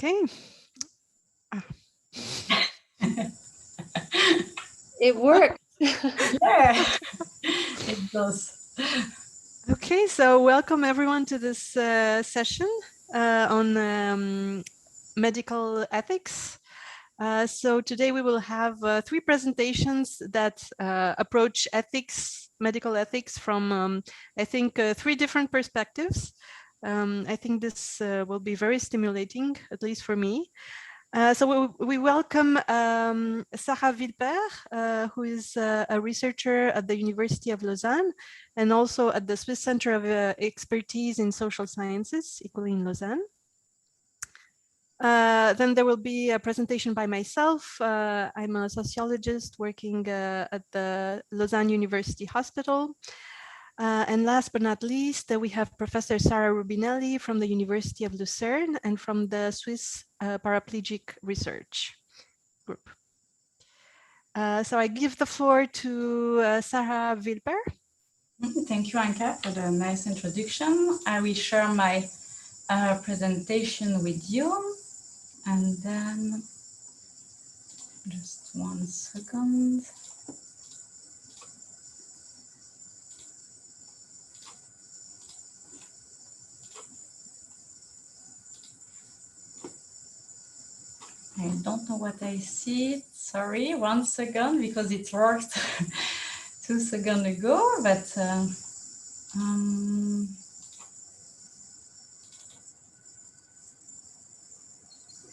Okay. It worked. Yeah, it does. Okay, so welcome everyone to this session on medical ethics. So today we will have three presentations that approach ethics, medical ethics from, I think, three different perspectives. I think this will be very stimulating, at least for me. So we welcome Sarah Wilper, who is a researcher at the University of Lausanne and also at the Swiss Center of Expertise in Social Sciences, equally in Lausanne. Then there will be a presentation by myself. I'm a sociologist working at the Lausanne University Hospital. And last but not least, we have Professor Sarah Rubinelli from the University of Lucerne and from the Swiss Paraplegic Research Group. So I give the floor to Sarah Wilper. Thank you, Anka, for the nice introduction. I will share my presentation with you. And then, just 1 second. I don't know what I see. Sorry, 1 second, because it worked 2 seconds ago, but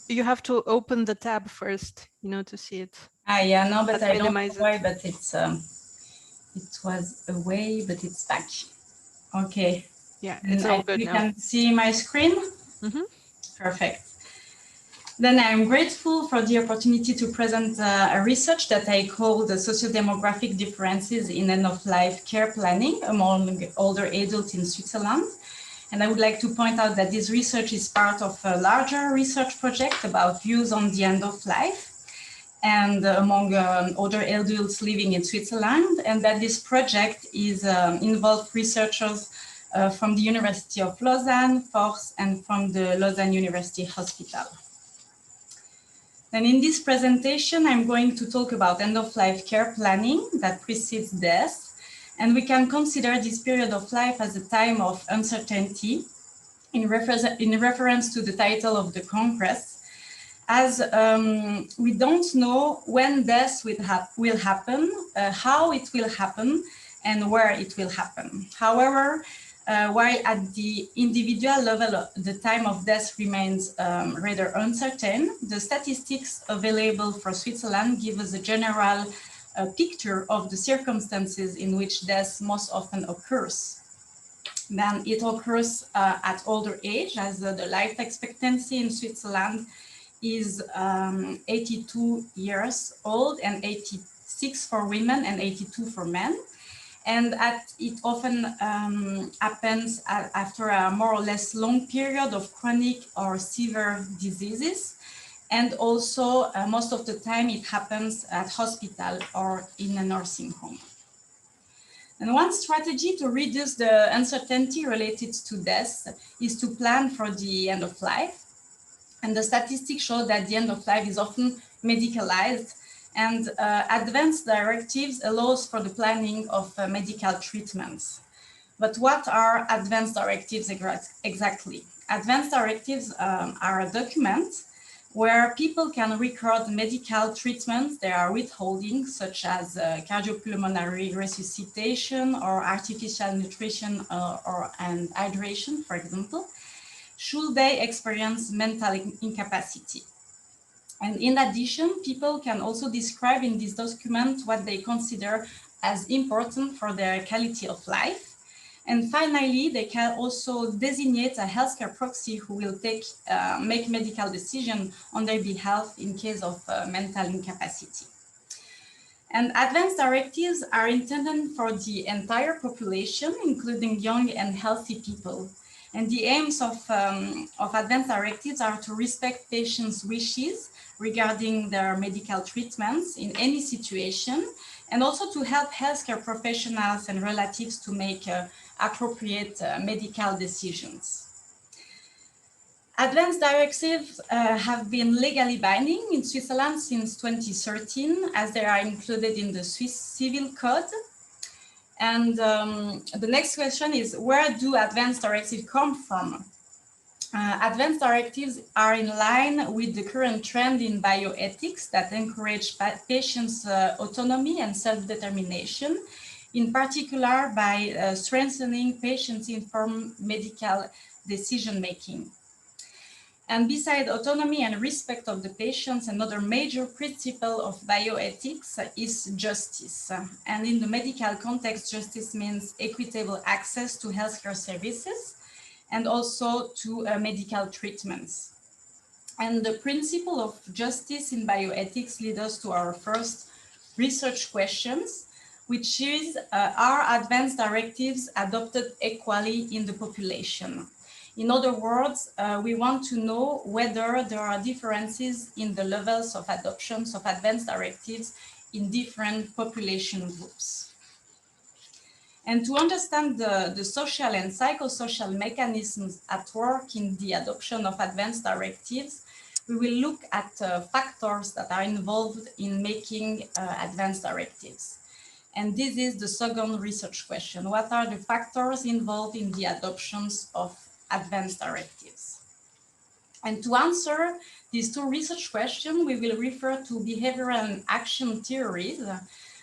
You have to open the tab first, to see it. Yeah, no, but I don't know minimize why, but it's it was away, but it's back. Okay. Yeah, it's all good you now. You can see my screen? Mm-hmm. Perfect. Then I'm grateful for the opportunity to present a research that I call the socio-demographic differences in end-of-life care planning among older adults in Switzerland. And I would like to point out that this research is part of a larger research project about views on the end of life and among older adults living in Switzerland, and that this project is involved researchers from the University of Lausanne, Force, and from the Lausanne University Hospital. And in this presentation, I'm going to talk about end-of-life care planning that precedes death. And we can consider this period of life as a time of uncertainty in reference to the title of the Congress, as we don't know when death will happen, how it will happen, and where it will happen. However, while at the individual level, the time of death remains rather uncertain, the statistics available for Switzerland give us a general picture of the circumstances in which death most often occurs. Then it occurs at older age, as the life expectancy in Switzerland is 82 years old and 86 for women and 82 for men. And it often happens after a more or less long period of chronic or severe diseases. And also, most of the time, it happens at hospital or in a nursing home. And one strategy to reduce the uncertainty related to death is to plan for the end of life. And the statistics show that the end of life is often medicalized, and advanced directives allows for the planning of medical treatments. But what are advanced directives exactly? Advanced directives are a document where people can record medical treatments they are withholding, such as cardiopulmonary resuscitation or artificial nutrition and hydration, for example, should they experience mental incapacity. And in addition, people can also describe in this document what they consider as important for their quality of life. And finally, they can also designate a healthcare proxy who will make medical decisions on their behalf in case of mental incapacity. And advanced directives are intended for the entire population, including young and healthy people. And the aims of advanced directives are to respect patients' wishes regarding their medical treatments in any situation, and also to help healthcare professionals and relatives to make appropriate medical decisions. Advanced directives have been legally binding in Switzerland since 2013, as they are included in the Swiss Civil Code. And the next question is, where do advanced directives come from? Advanced directives are in line with the current trend in bioethics that encourage patients' autonomy and self-determination, in particular by strengthening patient-informed medical decision-making. And beside autonomy and respect of the patients, another major principle of bioethics is justice. And in the medical context, justice means equitable access to healthcare services and also to medical treatments. And the principle of justice in bioethics leads us to our first research questions, which is, are advanced directives adopted equally in the population? In other words, we want to know whether there are differences in the levels of adoptions of advanced directives in different population groups. And to understand the social and psychosocial mechanisms at work in the adoption of advanced directives, we will look at factors that are involved in making advanced directives. And this is the second research question. What are the factors involved in the adoptions of advanced directives? And to answer these two research questions, we will refer to behavioral and action theories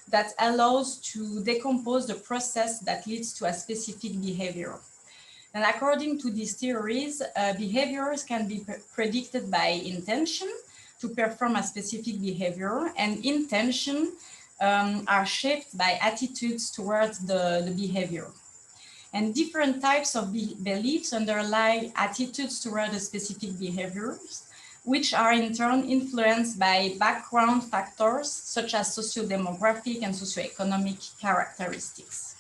that allows to decompose the process that leads to a specific behavior. And according to these theories, behaviors can be predicted by intention to perform a specific behavior, and intention are shaped by attitudes towards the behavior. And different types of beliefs underlie attitudes toward the specific behaviors, which are in turn influenced by background factors such as socio-demographic and socioeconomic characteristics.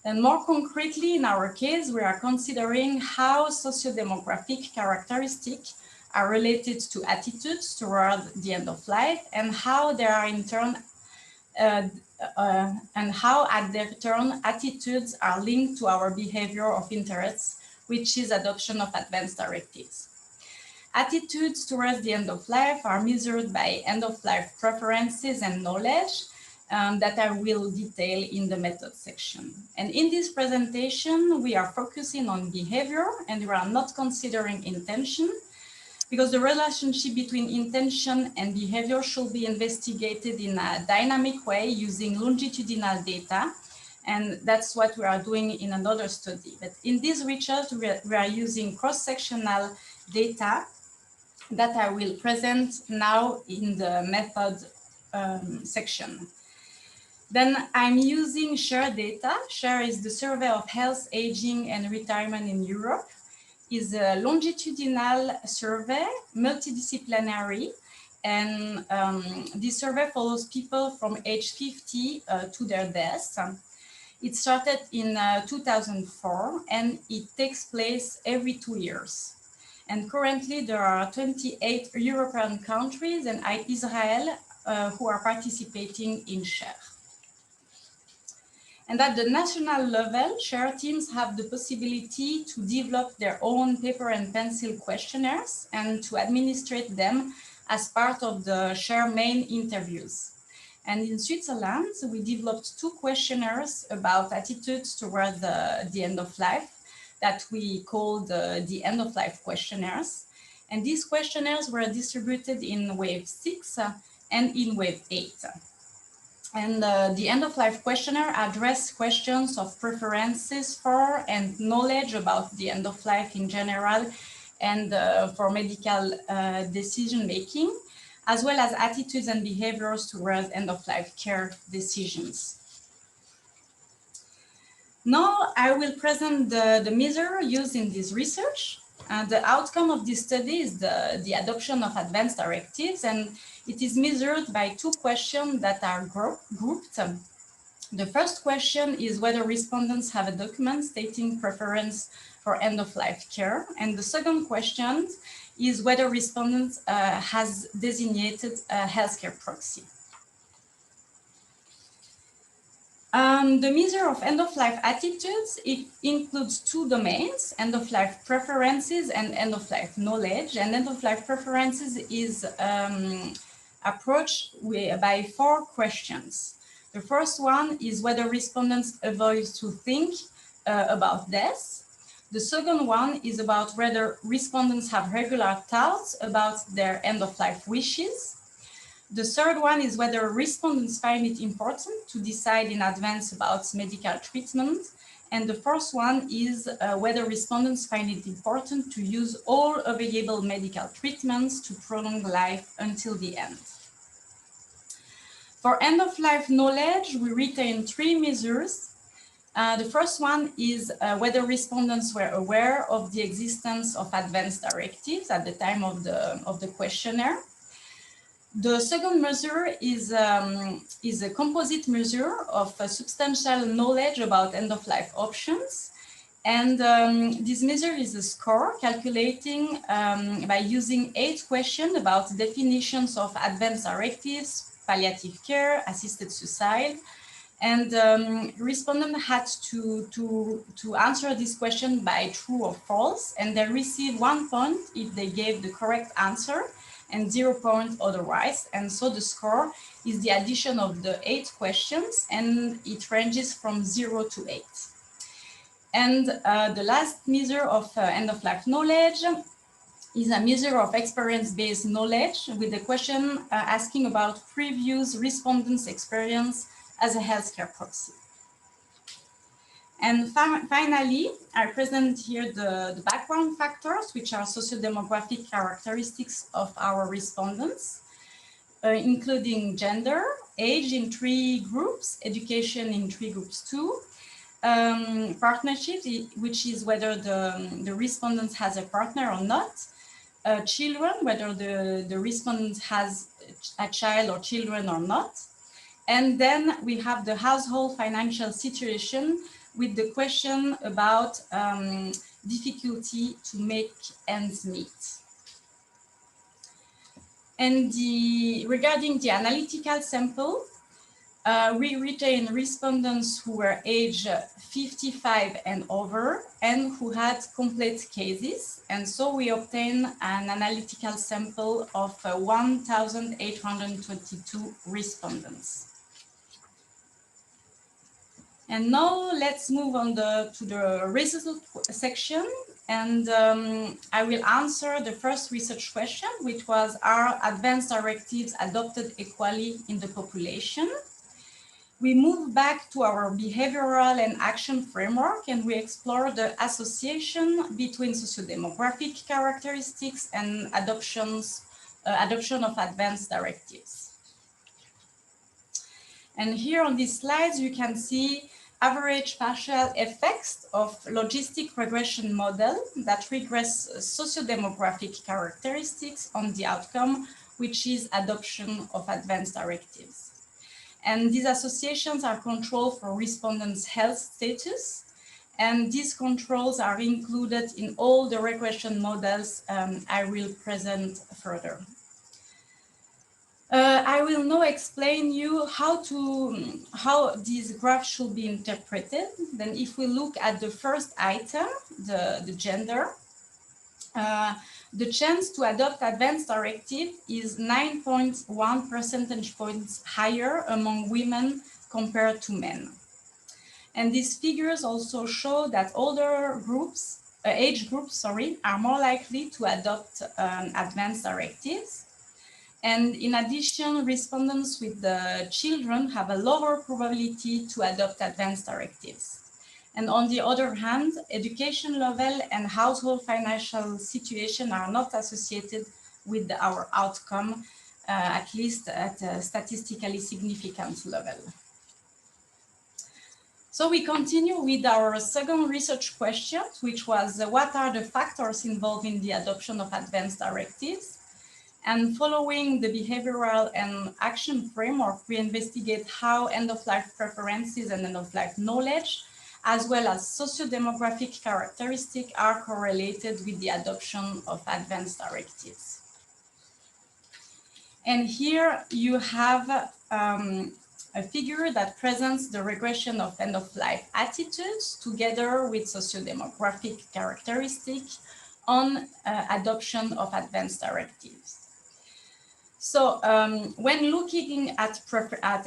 And more concretely, in our case, we are considering how socio-demographic characteristics are related to attitudes toward the end of life, and how they are in turn and how at their turn attitudes are linked to our behavior of interest, which is adoption of advanced directives. Attitudes towards the end of life are measured by end of life preferences and knowledge that I will detail in the method section. And in this presentation, we are focusing on behavior, and we are not considering intention, because the relationship between intention and behavior should be investigated in a dynamic way using longitudinal data. And that's what we are doing in another study. But in this research, we are using cross-sectional data that I will present now in the method section. Then I'm using SHARE data. SHARE is the Survey of Health, Aging and Retirement in Europe. Is a longitudinal survey, multidisciplinary, and this survey follows people from age 50 to their deaths. It started in 2004, and it takes place every 2 years. And currently there are 28 European countries and Israel who are participating in SHARE. And at the national level, SHARE teams have the possibility to develop their own paper and pencil questionnaires and to administrate them as part of the SHARE main interviews. And in Switzerland, we developed 2 questionnaires about attitudes toward the end of life that we called the end of life questionnaires. And these questionnaires were distributed in wave 6 and in wave 8. And the end-of-life questionnaire addressed questions of preferences for and knowledge about the end of life in general, and for medical decision-making, as well as attitudes and behaviors towards end-of-life care decisions. Now I will present the measure used in this research. The outcome of this study is the adoption of advanced directives, and it is measured by 2 questions that are grouped. The first question is whether respondents have a document stating preference for end-of-life care, and the second question is whether respondents has designated a healthcare proxy. The measure of end-of-life attitudes, it includes two domains, end-of-life preferences and end-of-life knowledge. And end-of-life preferences is approached by 4 questions. The first one is whether respondents avoid to think about death. The second one is about whether respondents have regular thoughts about their end-of-life wishes. The third one is whether respondents find it important to decide in advance about medical treatment. And the fourth one is whether respondents find it important to use all available medical treatments to prolong life until the end. For end-of-life knowledge, we retain 3 measures. The first one is whether respondents were aware of the existence of advanced directives at the time of the questionnaire. The second measure is a composite measure of substantial knowledge about end-of-life options. And this measure is a score calculating by using 8 questions about definitions of advanced directives, palliative care, assisted suicide. And respondents had to answer this question by true or false, and they receive 1 point if they gave the correct answer, and 0 point otherwise. And so the score is the addition of the 8 questions, and it ranges from 0 to 8. And the last measure of end-of-life knowledge is a measure of experience-based knowledge with a question asking about previous respondents' experience as a healthcare proxy. And finally, I present here the background factors, which are socio-demographic characteristics of our respondents, including gender, age in 3 groups, education in 3 groups too, partnership, which is whether the respondent has a partner or not, children, whether the respondent has a child or children or not. And then we have the household financial situation with the question about difficulty to make ends meet. And regarding the analytical sample, we retain respondents who were age 55 and over and who had complete cases. And so we obtain an analytical sample of 1,822 respondents. And now let's move on to the result section. And I will answer the first research question, which was, are advanced directives adopted equally in the population? We move back to our behavioral and action framework, and we explore the association between socio-demographic characteristics and adoption of advanced directives. And here on these slides, you can see average partial effects of logistic regression model that regress socio-demographic characteristics on the outcome, which is adoption of advanced directives. And these associations are controlled for respondents' health status. And these controls are included in all the regression models I will present further. I will now explain you how these graphs should be interpreted. Then if we look at the first item, the gender, the chance to adopt advanced directive is 9.1 percentage points higher among women compared to men. And these figures also show that older groups, age groups, are more likely to adopt advanced directives. And in addition, respondents with the children have a lower probability to adopt advanced directives. And on the other hand, education level and household financial situation are not associated with our outcome, at least at a statistically significant level. So we continue with our second research question, which was what are the factors involved in the adoption of advanced directives? And following the behavioral and action framework, we investigate how end-of-life preferences and end-of-life knowledge, as well as socio-demographic characteristics, are correlated with the adoption of advanced directives. And here you have a a figure that presents the regression of end-of-life attitudes together with socio-demographic characteristics on adoption of advanced directives. So when looking at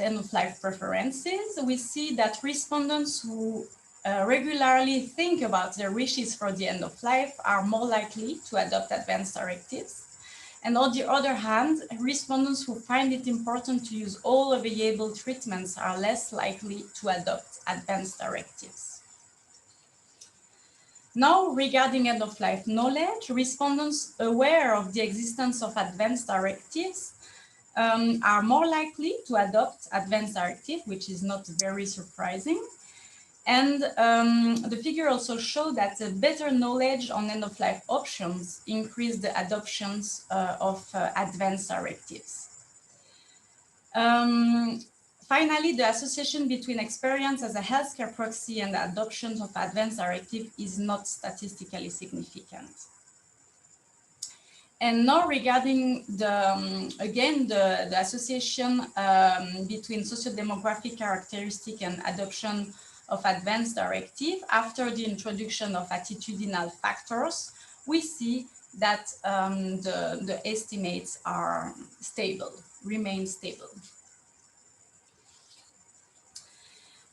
end-of-life preferences, we see that respondents who regularly think about their wishes for the end of life are more likely to adopt advanced directives. And on the other hand, respondents who find it important to use all available treatments are less likely to adopt advanced directives. Now, regarding end-of-life knowledge, respondents aware of the existence of advanced directives are more likely to adopt advanced directive, which is not very surprising. And the figure also showed that better knowledge on end-of-life options increase the adoptions of advanced directives. Finally, the association between experience as a healthcare proxy and the adoption of advanced directive is not statistically significant. And now regarding the association between socio-demographic characteristic and adoption of advanced directive, after the introduction of attitudinal factors, we see that the estimates are stable, remain stable.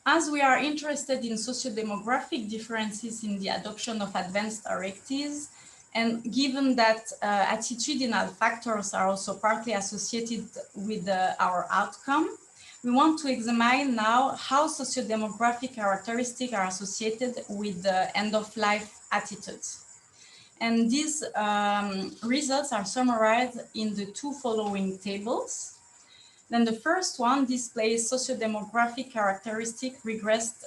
As we are interested in socio-demographic differences in the adoption of advanced directives, and given that attitudinal factors are also partly associated with our outcome, we want to examine now how socio-demographic characteristics are associated with the end-of-life attitudes. And these results are summarized in the two following tables. Then the first one displays socio-demographic characteristic regressed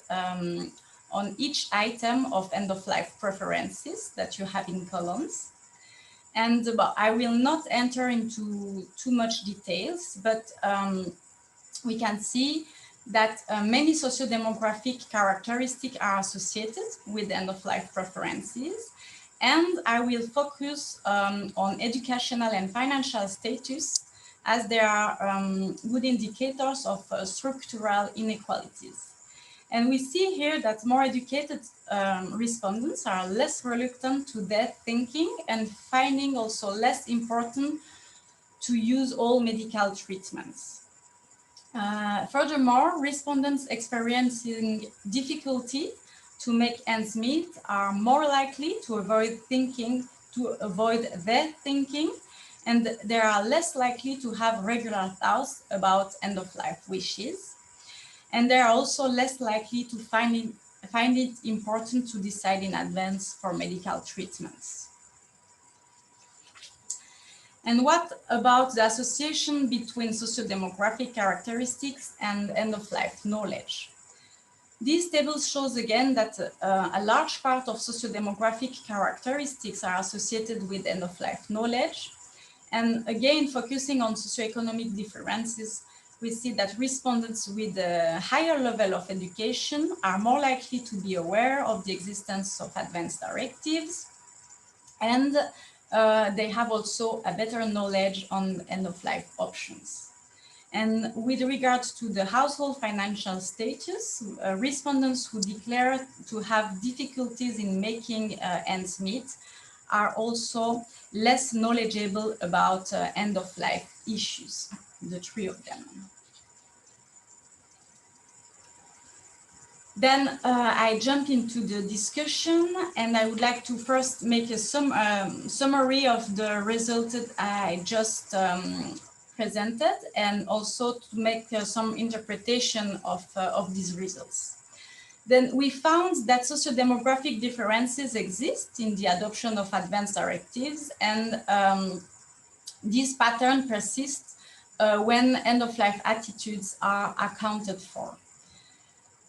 on each item of end-of-life preferences that you have in columns. And I will not enter into too much details, but we can see that many socio-demographic characteristics are associated with end-of-life preferences. And I will focus on educational and financial status, as there are good indicators of structural inequalities. And we see here that more educated respondents are less reluctant to death thinking and finding also less important to use all medical treatments. Furthermore, respondents experiencing difficulty to make ends meet are more likely to avoid death thinking, and they are less likely to have regular thoughts about end-of-life wishes. And they are also less likely to find it important to decide in advance for medical treatments. And what about the association between socio-demographic characteristics and end-of-life knowledge? These tables shows again that a large part of socio-demographic characteristics are associated with end-of-life knowledge. And again, focusing on socioeconomic differences, we see that respondents with a higher level of education are more likely to be aware of the existence of advanced directives, and they have also a better knowledge on end-of-life options. And with regards to the household financial status, respondents who declare to have difficulties in making ends meet are also less knowledgeable about end-of-life issues, the three of them. Then I jump into the discussion, and I would like to first make a summary of the results I just presented, and also to make some interpretation of these results. Then we found that socio-demographic differences exist in the adoption of advanced directives, and this pattern persists when end-of-life attitudes are accounted for.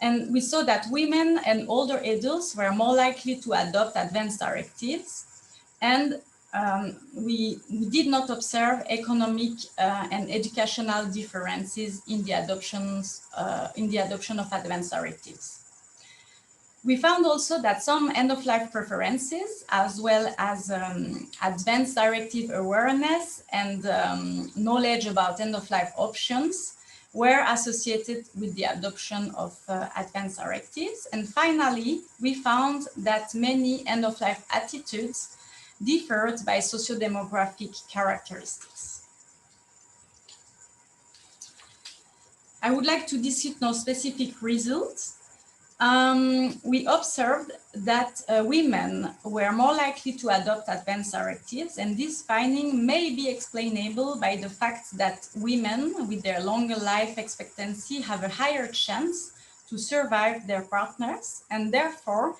And we saw that women and older adults were more likely to adopt advanced directives, and we did not observe economic and educational differences in the adoption of advanced directives. We found also that some end-of-life preferences, as well as advanced directive awareness and knowledge about end-of-life options, were associated with the adoption of advanced directives. And finally, we found that many end-of-life attitudes differed by socio-demographic characteristics. I would like to discuss now specific results. We observed that women were more likely to adopt advanced directives, and this finding may be explainable by the fact that women with their longer life expectancy have a higher chance to survive their partners and therefore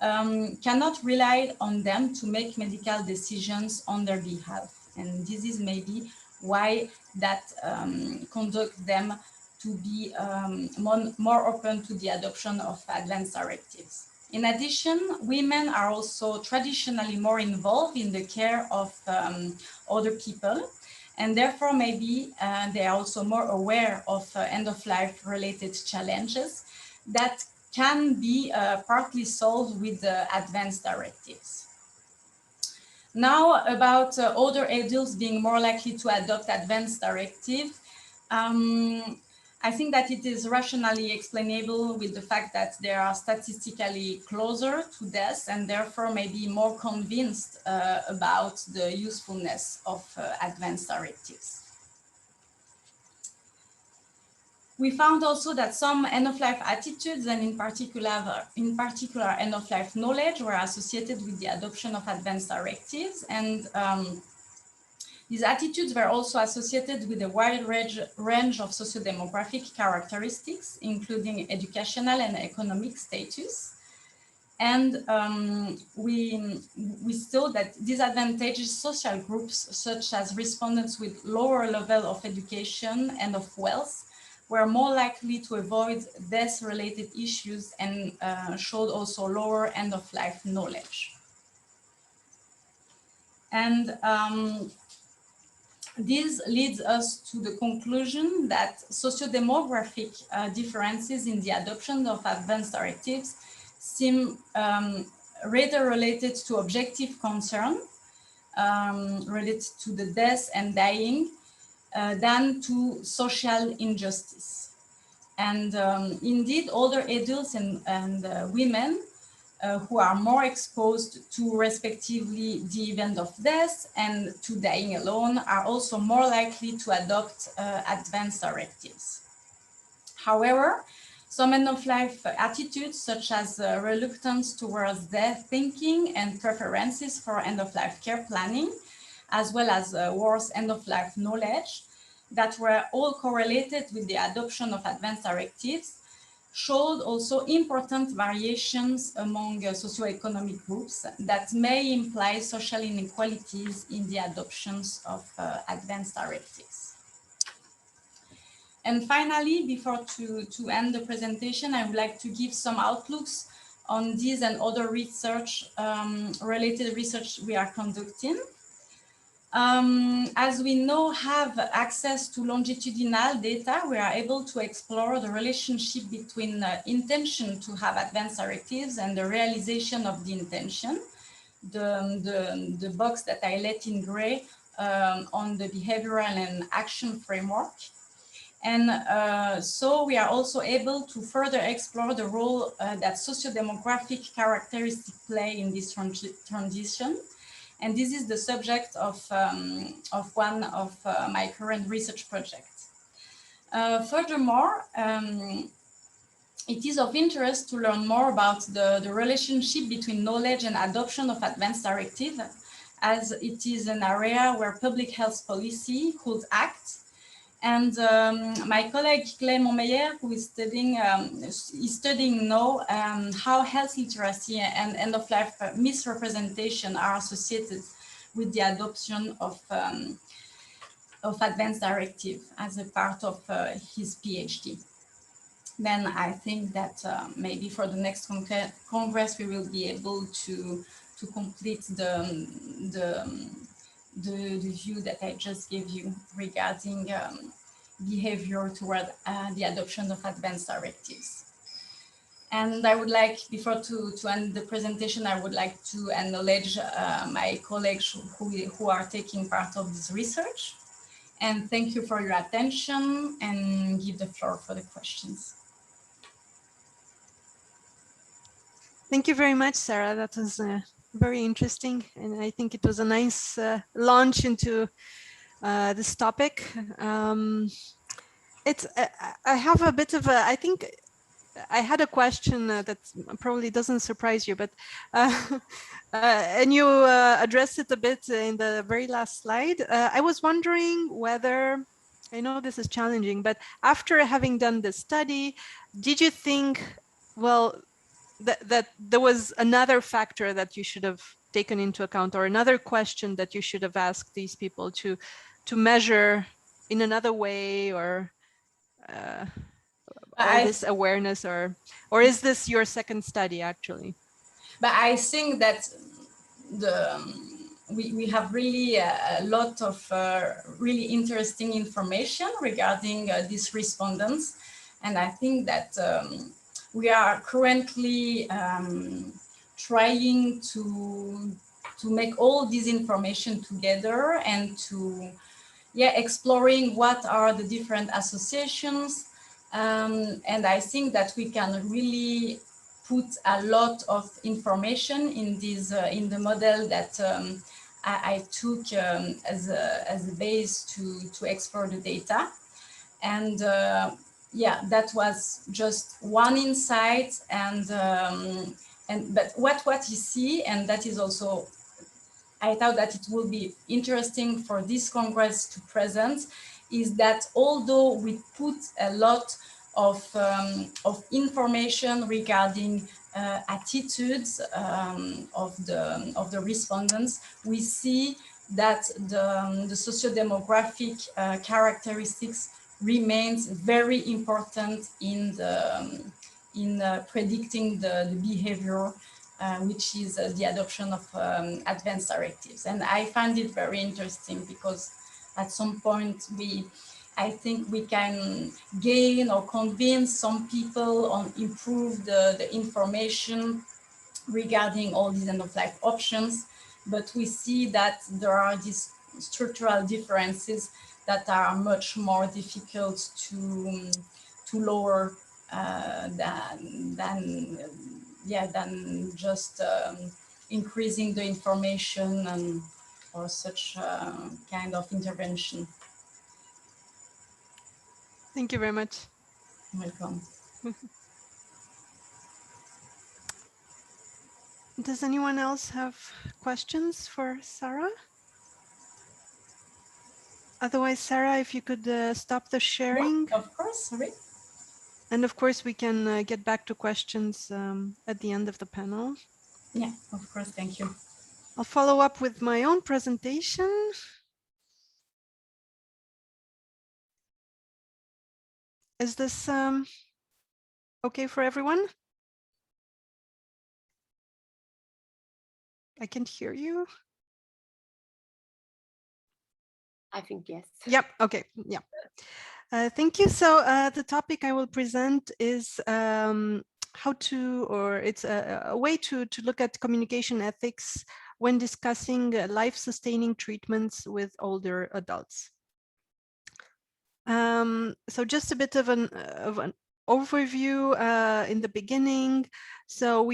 cannot rely on them to make medical decisions on their behalf. And this is maybe why that conduct them to be more open to the adoption of advanced directives. In addition, women are also traditionally more involved in the care of other people, and therefore maybe they are also more aware of end-of-life related challenges that can be partly solved with the advanced directives. Now about older adults being more likely to adopt advanced directives. I think that it is rationally explainable with the fact that they are statistically closer to death and therefore may be more convinced about the usefulness of advanced directives. We found also that some end-of-life attitudes and in particular end-of-life knowledge were associated with the adoption of advanced directives, and these attitudes were also associated with a wide range of socio-demographic characteristics, including educational and economic status. And we saw that disadvantaged social groups, such as respondents with lower level of education and of wealth, were more likely to avoid death-related issues and showed also lower end-of-life knowledge. And this leads us to the conclusion that socio-demographic differences in the adoption of advanced directives seem rather related to objective concern related to the death and dying than to social injustice. And indeed, older adults and women who are more exposed to respectively the event of death and to dying alone are also more likely to adopt advanced directives. However, some end-of-life attitudes such as reluctance towards death thinking and preferences for end-of-life care planning, as well as worse end-of-life knowledge that were all correlated with the adoption of advanced directives, showed also important variations among socioeconomic groups that may imply social inequalities in the adoptions of advanced directives. And finally, before to end the presentation, I would like to give some outlooks on these and other research, related research we are conducting. As we now have access to longitudinal data, we are able to explore the relationship between intention to have advanced directives and the realization of the intention. The box that I let in gray on the behavioral and action framework. And so we are also able to further explore the role that socio-demographic characteristics play in this transition. And this is the subject of one of my current research projects. Furthermore, it is of interest to learn more about the relationship between knowledge and adoption of advanced directives, as it is an area where public health policy could act. And my colleague Clément Meyer, who is studying now how health literacy and end-of-life misrepresentation are associated with the adoption of advanced directive as a part of his PhD. Then I think that maybe for the next Congress, we will be able to complete the view that I just gave you regarding behavior toward the adoption of advanced directives. And I would like, before to end the presentation, I would like to acknowledge my colleagues who are taking part of this research. And thank you for your attention, and give the floor for the questions. Thank you very much, Sarah. That was very interesting. And I think it was a nice launch into this topic. I have a bit of a, I think I had a question that probably doesn't surprise you, but and you addressed it a bit in the very last slide. I was wondering whether, I know this is challenging, but after having done this study, did you think, well, that there was another factor that you should have taken into account, or another question that you should have asked these people to measure in another way, or all this awareness, or is this your second study actually? But I think that we have really a lot of really interesting information regarding these respondents, and I think that we are currently trying to make all this information together, and to exploring what are the different associations, and I think that we can really put a lot of information in this in the model that I took as a base to explore the data. And that was just one insight. And but what you see, and that is also, I thought that it would be interesting for this Congress to present, is that although we put a lot of information regarding attitudes of the respondents, we see that the socio-demographic characteristics remains very important in predicting the behavior, which is the adoption of advanced directives. And I find it very interesting, because at some point I think we can gain or convince some people on improve the information regarding all these end-of-life options, but we see that there are these structural differences that are much more difficult to lower than just increasing the information and or such kind of intervention. Thank you very much. Welcome. Does anyone else have questions for Sarah? Otherwise, Sarah, if you could stop the sharing. Yeah, of course, sorry. And of course, we can get back to questions at the end of the panel. Yeah, of course, thank you. I'll follow up with my own presentation. Is this okay for everyone? I can't hear you. I think yes. Yep. Okay. Yeah. Thank you. So the topic I will present is how to, or it's a way to look at communication ethics when discussing life-sustaining treatments with older adults. So just a bit of an overview in the beginning. So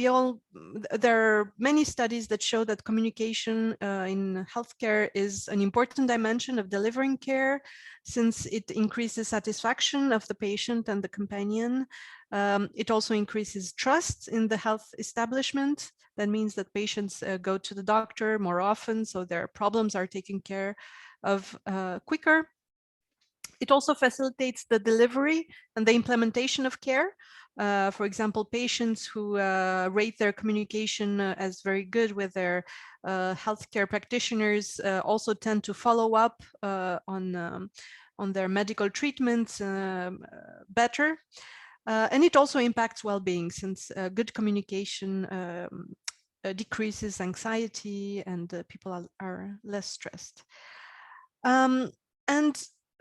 there are many studies that show that communication in healthcare is an important dimension of delivering care, since it increases satisfaction of the patient and the companion. It also increases trust in the health establishment. That means that patients go to the doctor more often, so their problems are taken care of quicker. It also facilitates the delivery and the implementation of care. For example, patients who rate their communication as very good with their healthcare practitioners also tend to follow up on their medical treatments better. And it also impacts well-being, since good communication decreases anxiety, and people are less stressed. And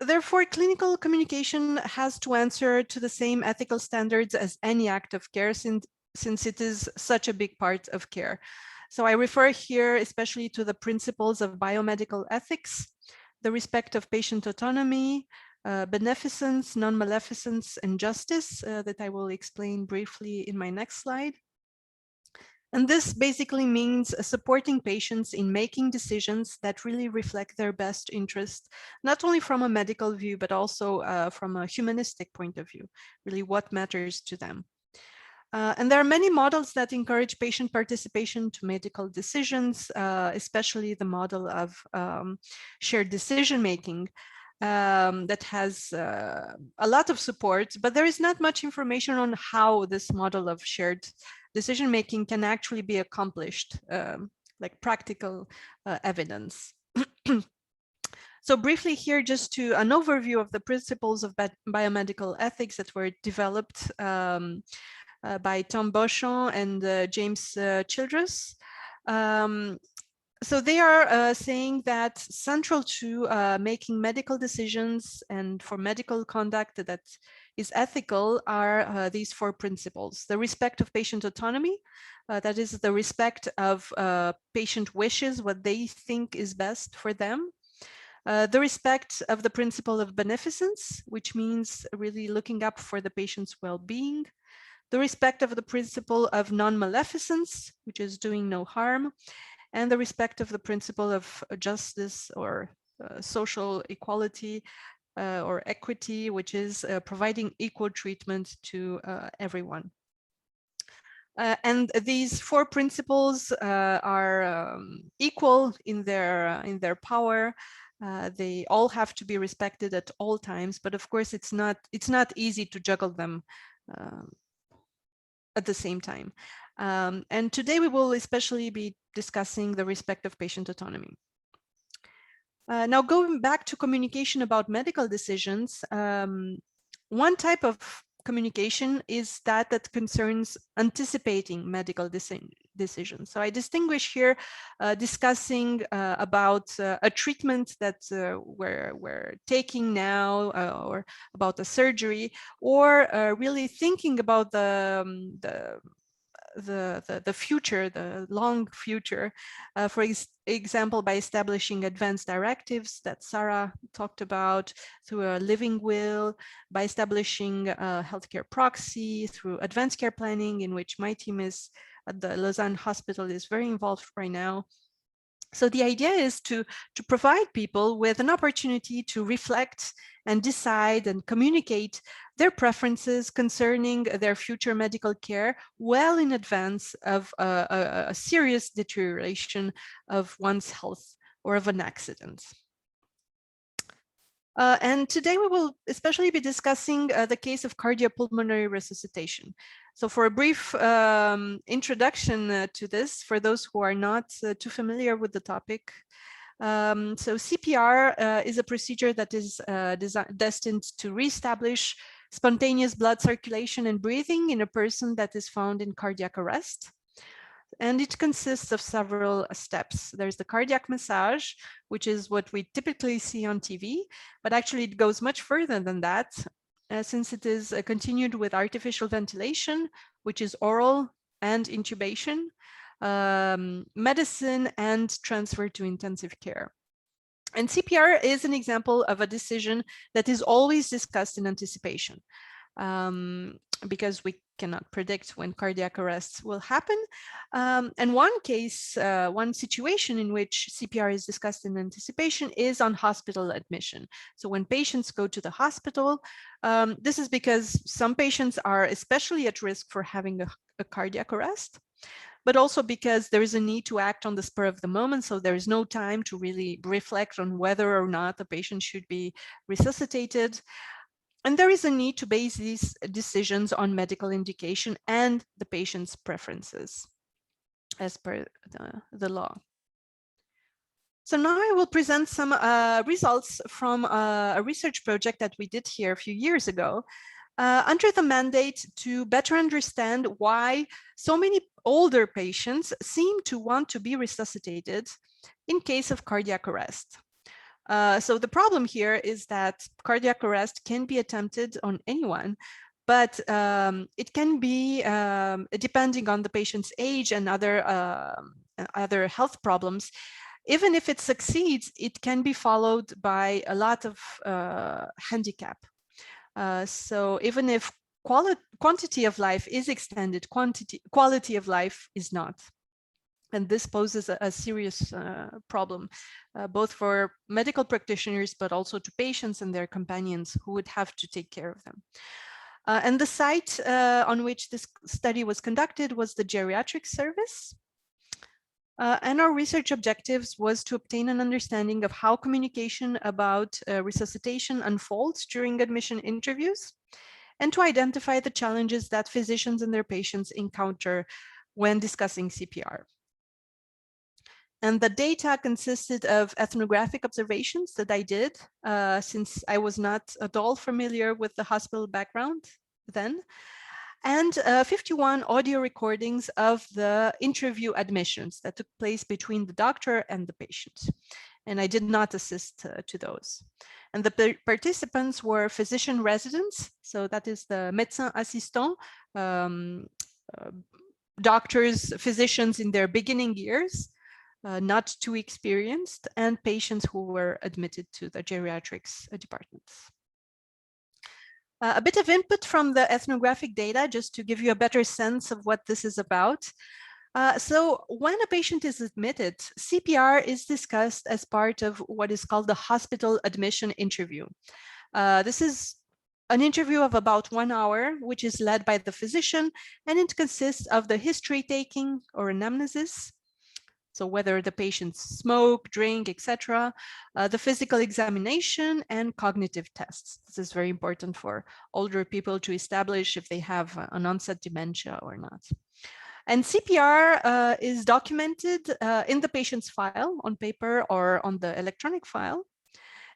therefore, clinical communication has to answer to the same ethical standards as any act of care, since it is such a big part of care. So I refer here especially to the principles of biomedical ethics. the respect of patient autonomy, beneficence, non-maleficence, and justice that I will explain briefly in my next slide. And this basically means supporting patients in making decisions that really reflect their best interest, not only from a medical view, but also from a humanistic point of view, really what matters to them. And there are many models that encourage patient participation to medical decisions, especially the model of shared decision-making that has a lot of support, but there is not much information on how this model of shared decision-making can actually be accomplished, like practical evidence. So briefly here, just to an overview of the principles of biomedical ethics that were developed by Tom Beauchamp and James Childress. So they are saying that central to making medical decisions and for medical conduct that is ethical are these 4 principles. The respect of patient autonomy, that is the respect of patient wishes, what they think is best for them. The respect of the principle of beneficence, which means really looking up for the patient's well-being. The respect of the principle of non-maleficence, which is doing no harm, and the respect of the principle of justice or social equality or equity, which is providing equal treatment to everyone. And these 4 principles are equal in their power. They all have to be respected at all times, but of course it's not easy to juggle them at the same time. And today we will especially be discussing the respect of patient autonomy. Now going back to communication about medical decisions, one type of communication is that concerns anticipating medical decisions. So I distinguish here discussing about a treatment that we're taking now or about a surgery, or really thinking about the future, the long future, for example, by establishing advanced directives that Sarah talked about, through a living will, by establishing a healthcare proxy, through advanced care planning, in which my team is at the Lausanne Hospital is very involved right now. So the idea is to provide people with an opportunity to reflect and decide and communicate their preferences concerning their future medical care well in advance of a serious deterioration of one's health or of an accident. And today we will especially be discussing the case of cardiopulmonary resuscitation. So for a brief introduction to this, for those who are not too familiar with the topic, so CPR is a procedure that is destined to reestablish spontaneous blood circulation and breathing in a person that is found in cardiac arrest. And it consists of several steps. There's the cardiac massage, which is what we typically see on TV, but actually it goes much further than that, since it is continued with artificial ventilation, which is oral and intubation, medicine, and transfer to intensive care. And CPR is an example of a decision that is always discussed in anticipation. Because we cannot predict when cardiac arrests will happen. And one case, one situation in which CPR is discussed in anticipation is on hospital admission. So when patients go to the hospital, this is because some patients are especially at risk for having a cardiac arrest, but also because there is a need to act on the spur of the moment. So there is no time to really reflect on whether or not the patient should be resuscitated. And there is a need to base these decisions on medical indication and the patient's preferences as per the law. So now I will present some results from a research project that we did here a few years ago under the mandate to better understand why so many older patients seem to want to be resuscitated in case of cardiac arrest. So the problem here is that cardiac arrest can be attempted on anyone, but it can be, depending on the patient's age and other health problems, even if it succeeds, it can be followed by a lot of handicap. So even if quantity of life is extended, quality of life is not. And this poses a serious problem, both for medical practitioners, but also to patients and their companions who would have to take care of them. And the site on which this study was conducted was the geriatric service. And our research objectives was to obtain an understanding of how communication about resuscitation unfolds during admission interviews, and to identify the challenges that physicians and their patients encounter when discussing CPR. And the data consisted of ethnographic observations that I did, since I was not at all familiar with the hospital background then, and 51 audio recordings of the interview admissions that took place between the doctor and the patient. And I did not assist to those. And the participants were physician residents, so that is the médecin assistant, doctors, physicians in their beginning years, not too experienced, and patients who were admitted to the geriatrics departments. A bit of input from the ethnographic data, just to give you a better sense of what this is about. So when a patient is admitted, CPR is discussed as part of what is called the hospital admission interview. This is an interview of about 1 hour, which is led by the physician, and it consists of the history taking or anamnesis, so whether the patients smoke, drink, etc., the physical examination, and cognitive tests. This is very important for older people to establish if they have an onset dementia or not. And CPR is documented in the patient's file on paper or on the electronic file.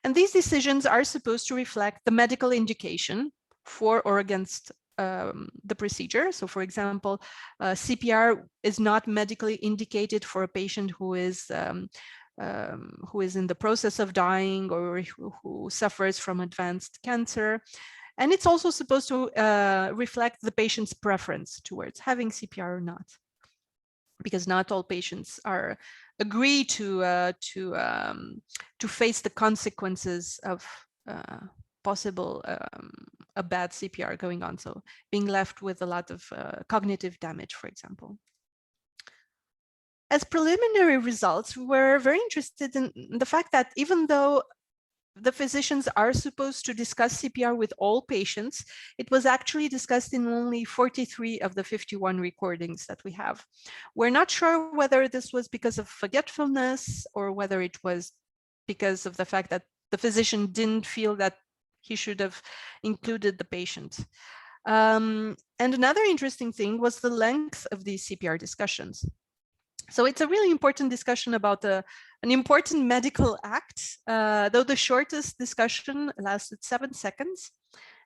And these decisions are supposed to reflect the medical indication for or against the procedure. So for example, CPR is not medically indicated for a patient who is in the process of dying or who suffers from advanced cancer. And it's also supposed to reflect the patient's preference towards having CPR or not, because not all patients agree to face the consequences of possible a bad CPR going on, so being left with a lot of cognitive damage, for example. As preliminary results, we're very interested in the fact that even though the physicians are supposed to discuss CPR with all patients, it was actually discussed in only 43 of the 51 recordings that we have. We're not sure whether this was because of forgetfulness or whether it was because of the fact that the physician didn't feel that he should have included the patient. And another interesting thing was the length of these CPR discussions. So it's a really important discussion about an important medical act, though the shortest discussion lasted 7 seconds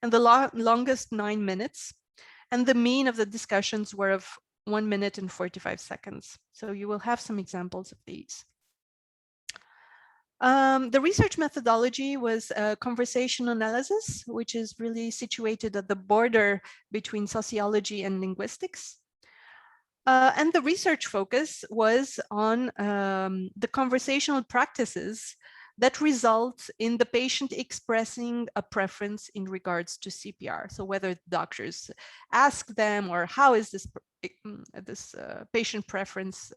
and the longest 9 minutes. And the mean of the discussions were of 1 minute and 45 seconds. So you will have some examples of these. The research methodology was conversational analysis, which is really situated at the border between sociology and linguistics. And the research focus was on the conversational practices that result in the patient expressing a preference in regards to CPR. So whether doctors ask them, or how is this patient preference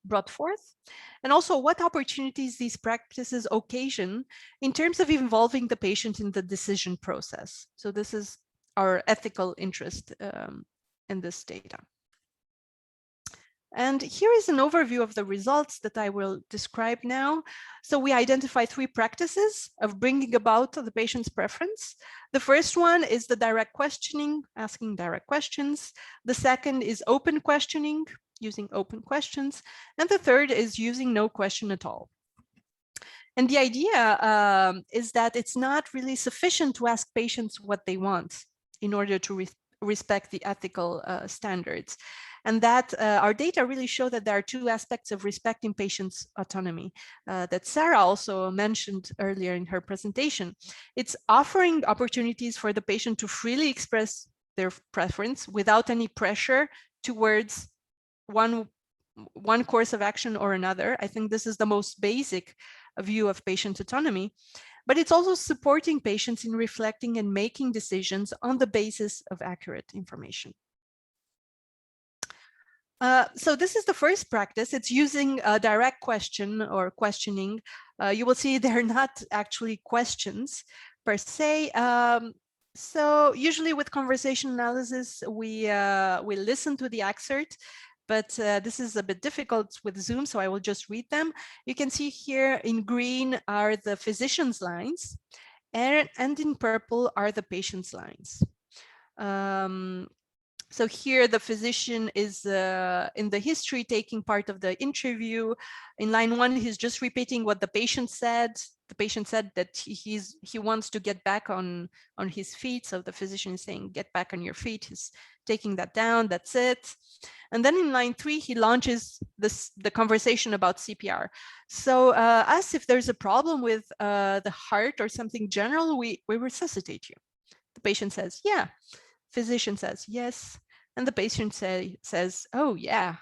brought forth, and also what opportunities these practices occasion in terms of involving the patient in the decision process. So this is our ethical interest in this data. And here is an overview of the results that I will describe now. So we identify 3 practices of bringing about the patient's preference. The first one is the direct questioning, asking direct questions. The second is open questioning, using open questions. And the third is using no question at all. And the idea is that it's not really sufficient to ask patients what they want in order to respect the ethical standards. And that our data really show that there are 2 aspects of respecting patients' autonomy that Sarah also mentioned earlier in her presentation. It's offering opportunities for the patient to freely express their preference without any pressure towards one one course of action or another. I think this is the most basic view of patient autonomy, but it's also supporting patients in reflecting and making decisions on the basis of accurate information. So this is the first practice. It's using a direct question or questioning. You will see they're not actually questions per se. So usually with conversation analysis, we listen to the excerpt, but this is a bit difficult with Zoom, so I will just read them. You can see here in green are the physician's lines, and in purple are the patient's lines. So here the physician is in the history taking part of the interview. In line 1, he's just repeating what the patient said. The patient said that he wants to get back on his feet. So the physician is saying, get back on your feet. He's taking that down, that's it. And then in line 3, he launches the conversation about CPR. So as if there's a problem with the heart or something general, we resuscitate you. The patient says, yeah. Physician says, yes. And the patient says, oh, yeah.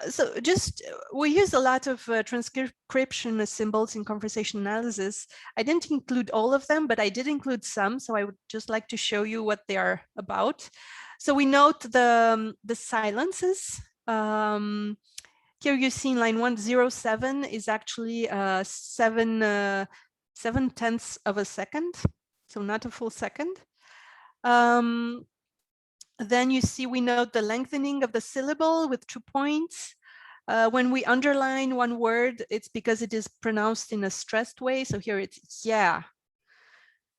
So just, we use a lot of transcription symbols in conversation analysis. I didn't include all of them, but I did include some. So I would just like to show you what they are about. So we note the silences. Here you see in line 107 is actually 7/10 of a second. So not a full second. Then you see we note the lengthening of the syllable with 2 points. When we underline one word, it's because it is pronounced in a stressed way. So here it's yeah.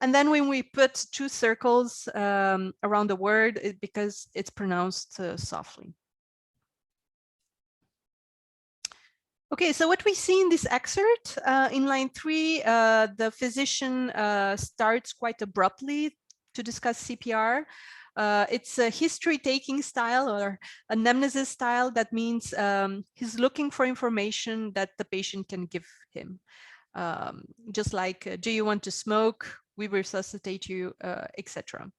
And then when we put 2 circles around the word, because it's pronounced softly. Okay, so what we see in this excerpt, in line 3, the physician starts quite abruptly to discuss CPR. It's a history-taking style or anamnesis style. That means he's looking for information that the patient can give him. Just like, do you want to smoke? We resuscitate you, etc.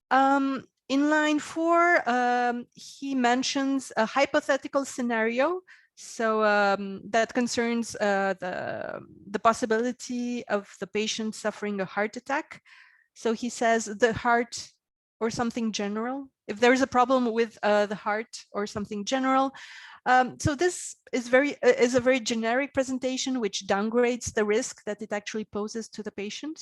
In line 4, he mentions a hypothetical scenario. So that concerns the possibility of the patient suffering a heart attack. So he says the heart or something general, if there is a problem with the heart or something general. So this is a very generic presentation which downgrades the risk that it actually poses to the patient.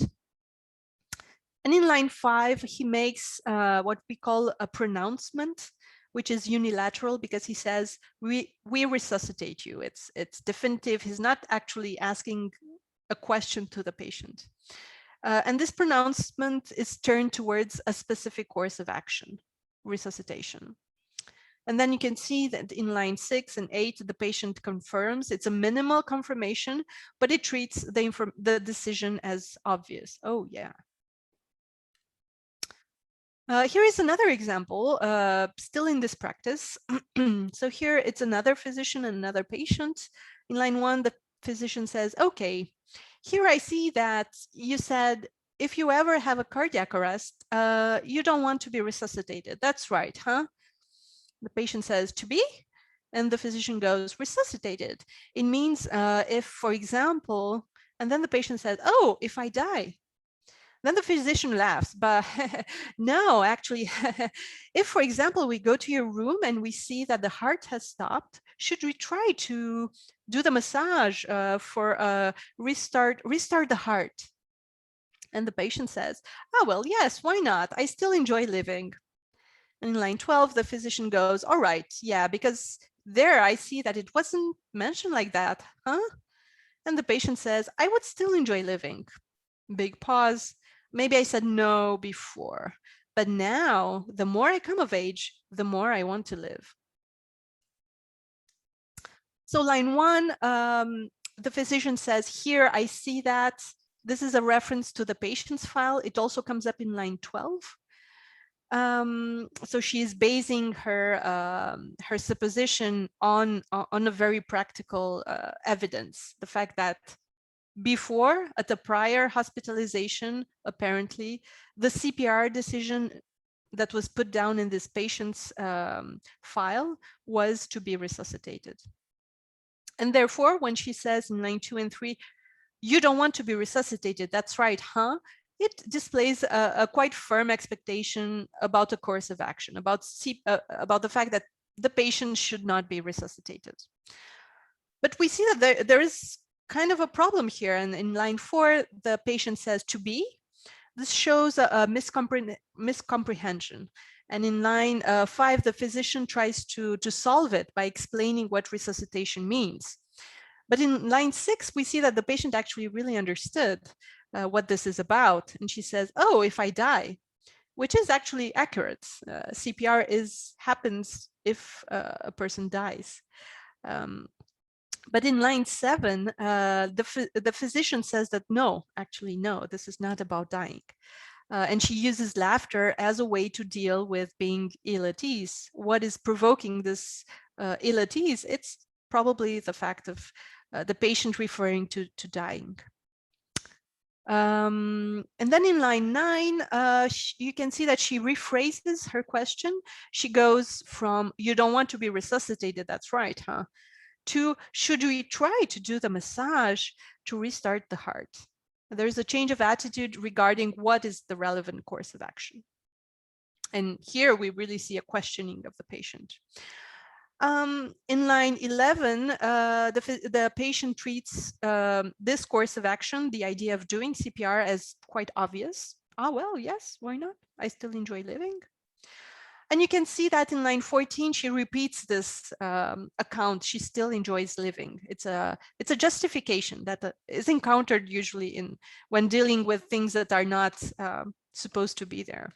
And in line 5, he makes what we call a pronouncement, which is unilateral because he says, we resuscitate you. It's definitive. He's not actually asking a question to the patient. And this pronouncement is turned towards a specific course of action, resuscitation. And then you can see that in line 6 and 8, the patient confirms. It's a minimal confirmation, but it treats the decision as obvious. Oh, yeah. Here is another example, still in this practice. So here it's another physician and another patient. In line 1, the physician says, okay, here I see that you said, if you ever have a cardiac arrest, you don't want to be resuscitated. That's right, huh? The patient says, to be? And the physician goes, resuscitated. It means if, for example, and then the patient says, oh, if I die. Then the physician laughs, but no, actually, if, for example, we go to your room and we see that the heart has stopped, should we try to do the massage for restart the heart? And the patient says, oh, well, yes, why not? I still enjoy living. And in line 12, the physician goes, all right, yeah, because there I see that it wasn't mentioned like that, huh? And the patient says, I would still enjoy living. Big pause. Maybe I said no before, but now the more I come of age, the more I want to live. So line 1, the physician says, here I see that. This is a reference to the patient's file. It also comes up in line 12. So she is basing her her supposition on a very practical evidence. The fact that before, at the prior hospitalization, apparently, the CPR decision that was put down in this patient's file was to be resuscitated. And therefore, when she says in line 2 and 3, you don't want to be resuscitated, that's right, huh? It displays a quite firm expectation about a course of action, about the fact that the patient should not be resuscitated. But we see that there is kind of a problem here. And in line 4, the patient says to be. This shows a miscomprehension. And in line 5, the physician tries to solve it by explaining what resuscitation means. But in line 6, we see that the patient actually really understood what this is about. And she says, oh, if I die, which is actually accurate. CPR happens if a person dies. But in line 7, the physician says that no, actually, no, this is not about dying. And she uses laughter as a way to deal with being ill at ease. What is provoking this ill at ease? It's probably the fact of the patient referring to dying. And then in line 9, you can see that she rephrases her question. She goes from, you don't want to be resuscitated, that's right, huh? To, should we try to do the massage to restart the heart? There's a change of attitude regarding what is the relevant course of action. And here we really see a questioning of the patient. In line 11, the patient treats this course of action, the idea of doing CPR, as quite obvious. Ah, well, yes, why not? I still enjoy living. And you can see that in line 14, she repeats this account. She still enjoys living. It's a justification that is encountered usually when dealing with things that are not supposed to be there.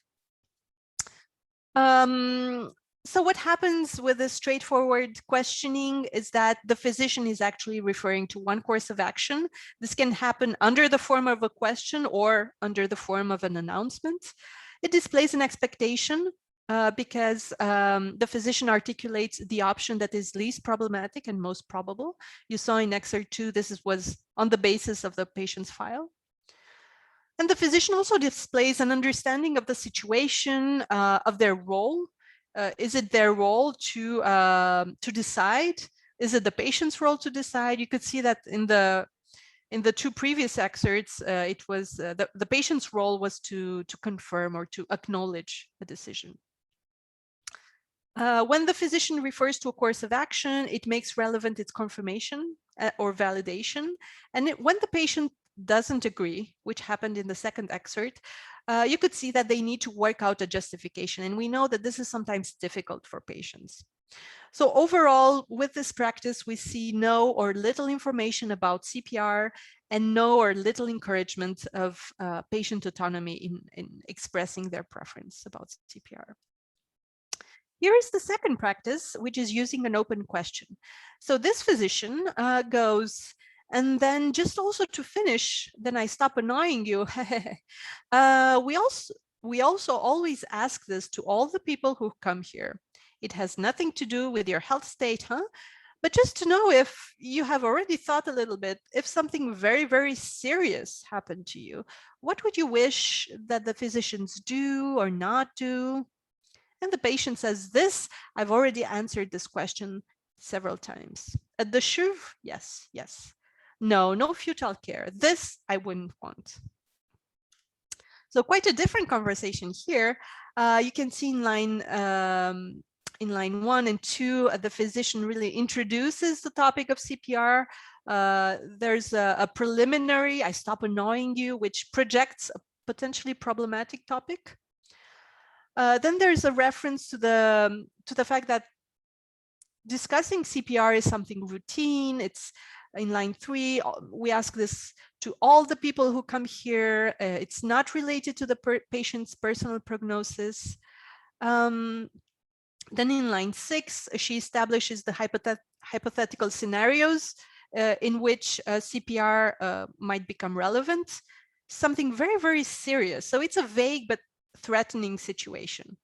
So what happens with this straightforward questioning is that the physician is actually referring to one course of action. This can happen under the form of a question or under the form of an announcement. It displays an expectation because the physician articulates the option that is least problematic and most probable. You saw in excerpt 2, this was on the basis of the patient's file. And the physician also displays an understanding of the situation, of their role. Is it their role to decide? Is it the patient's role to decide? You could see that in the 2 previous excerpts, it was the patient's role was to confirm or to acknowledge a decision. When the physician refers to a course of action, it makes relevant its confirmation or validation. And when the patient doesn't agree, which happened in the second excerpt, you could see that they need to work out a justification. And we know that this is sometimes difficult for patients. So overall, with this practice, we see no or little information about CPR and no or little encouragement of patient autonomy in expressing their preference about CPR. Here is the second practice, which is using an open question. So this physician goes, and then just also to finish, then I stop annoying you. We also always ask this to all the people who come here. It has nothing to do with your health state, huh? But just to know if you have already thought a little bit, if something very, very serious happened to you, what would you wish that the physicians do or not do? And the patient says, this, I've already answered this question several times. At the SHUV, yes, yes. No, no futile care. This I wouldn't want. So quite a different conversation here. You can see in line 1 and 2, the physician really introduces the topic of CPR. There's a preliminary, I stop annoying you, which projects a potentially problematic topic. Then there's a reference to the fact that discussing CPR is something routine. It's in line 3. We ask this to all the people who come here. It's not related to the patient's personal prognosis. Then in line 6, she establishes the hypothetical scenarios in which CPR might become relevant. Something very, very serious. So it's a vague but threatening situation.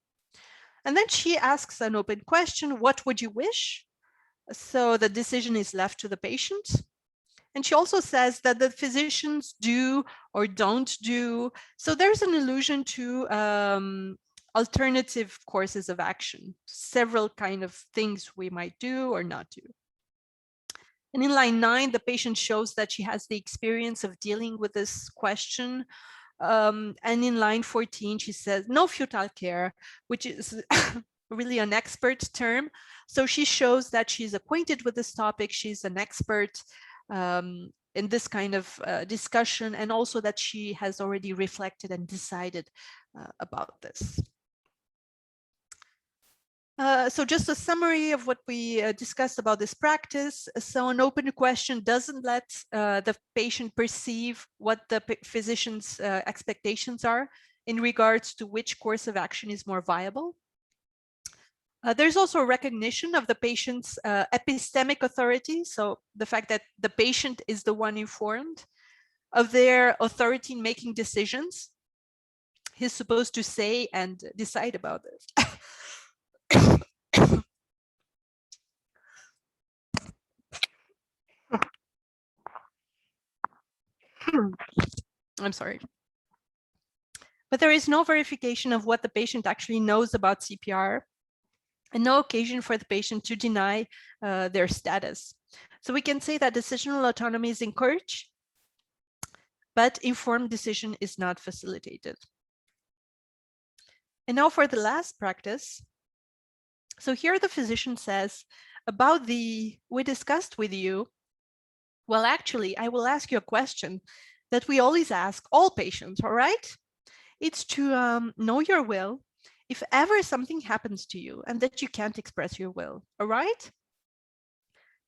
And then she asks an open question, what would you wish? So the decision is left to the patient. And she also says that the physicians do or don't do. So there's an allusion to alternative courses of action, several kind of things we might do or not do. And in line 9, the patient shows that she has the experience of dealing with this question. And in line 14, she says, no futile care, which is really an expert term. So she shows that she's acquainted with this topic. She's an expert in this kind of discussion, and also that she has already reflected and decided about this. So just a summary of what we discussed about this practice. So an open question doesn't let the patient perceive what the physician's expectations are in regards to which course of action is more viable. There's also a recognition of the patient's epistemic authority. So the fact that the patient is the one informed of their authority in making decisions. He's supposed to say and decide about this. I'm sorry. But there is no verification of what the patient actually knows about CPR, and no occasion for the patient to deny their status. So we can say that decisional autonomy is encouraged, but informed decision is not facilitated. And now for the last practice. So here the physician says, about we discussed with you, well, actually, I will ask you a question that we always ask all patients, all right? It's to know your will if ever something happens to you and that you can't express your will, all right?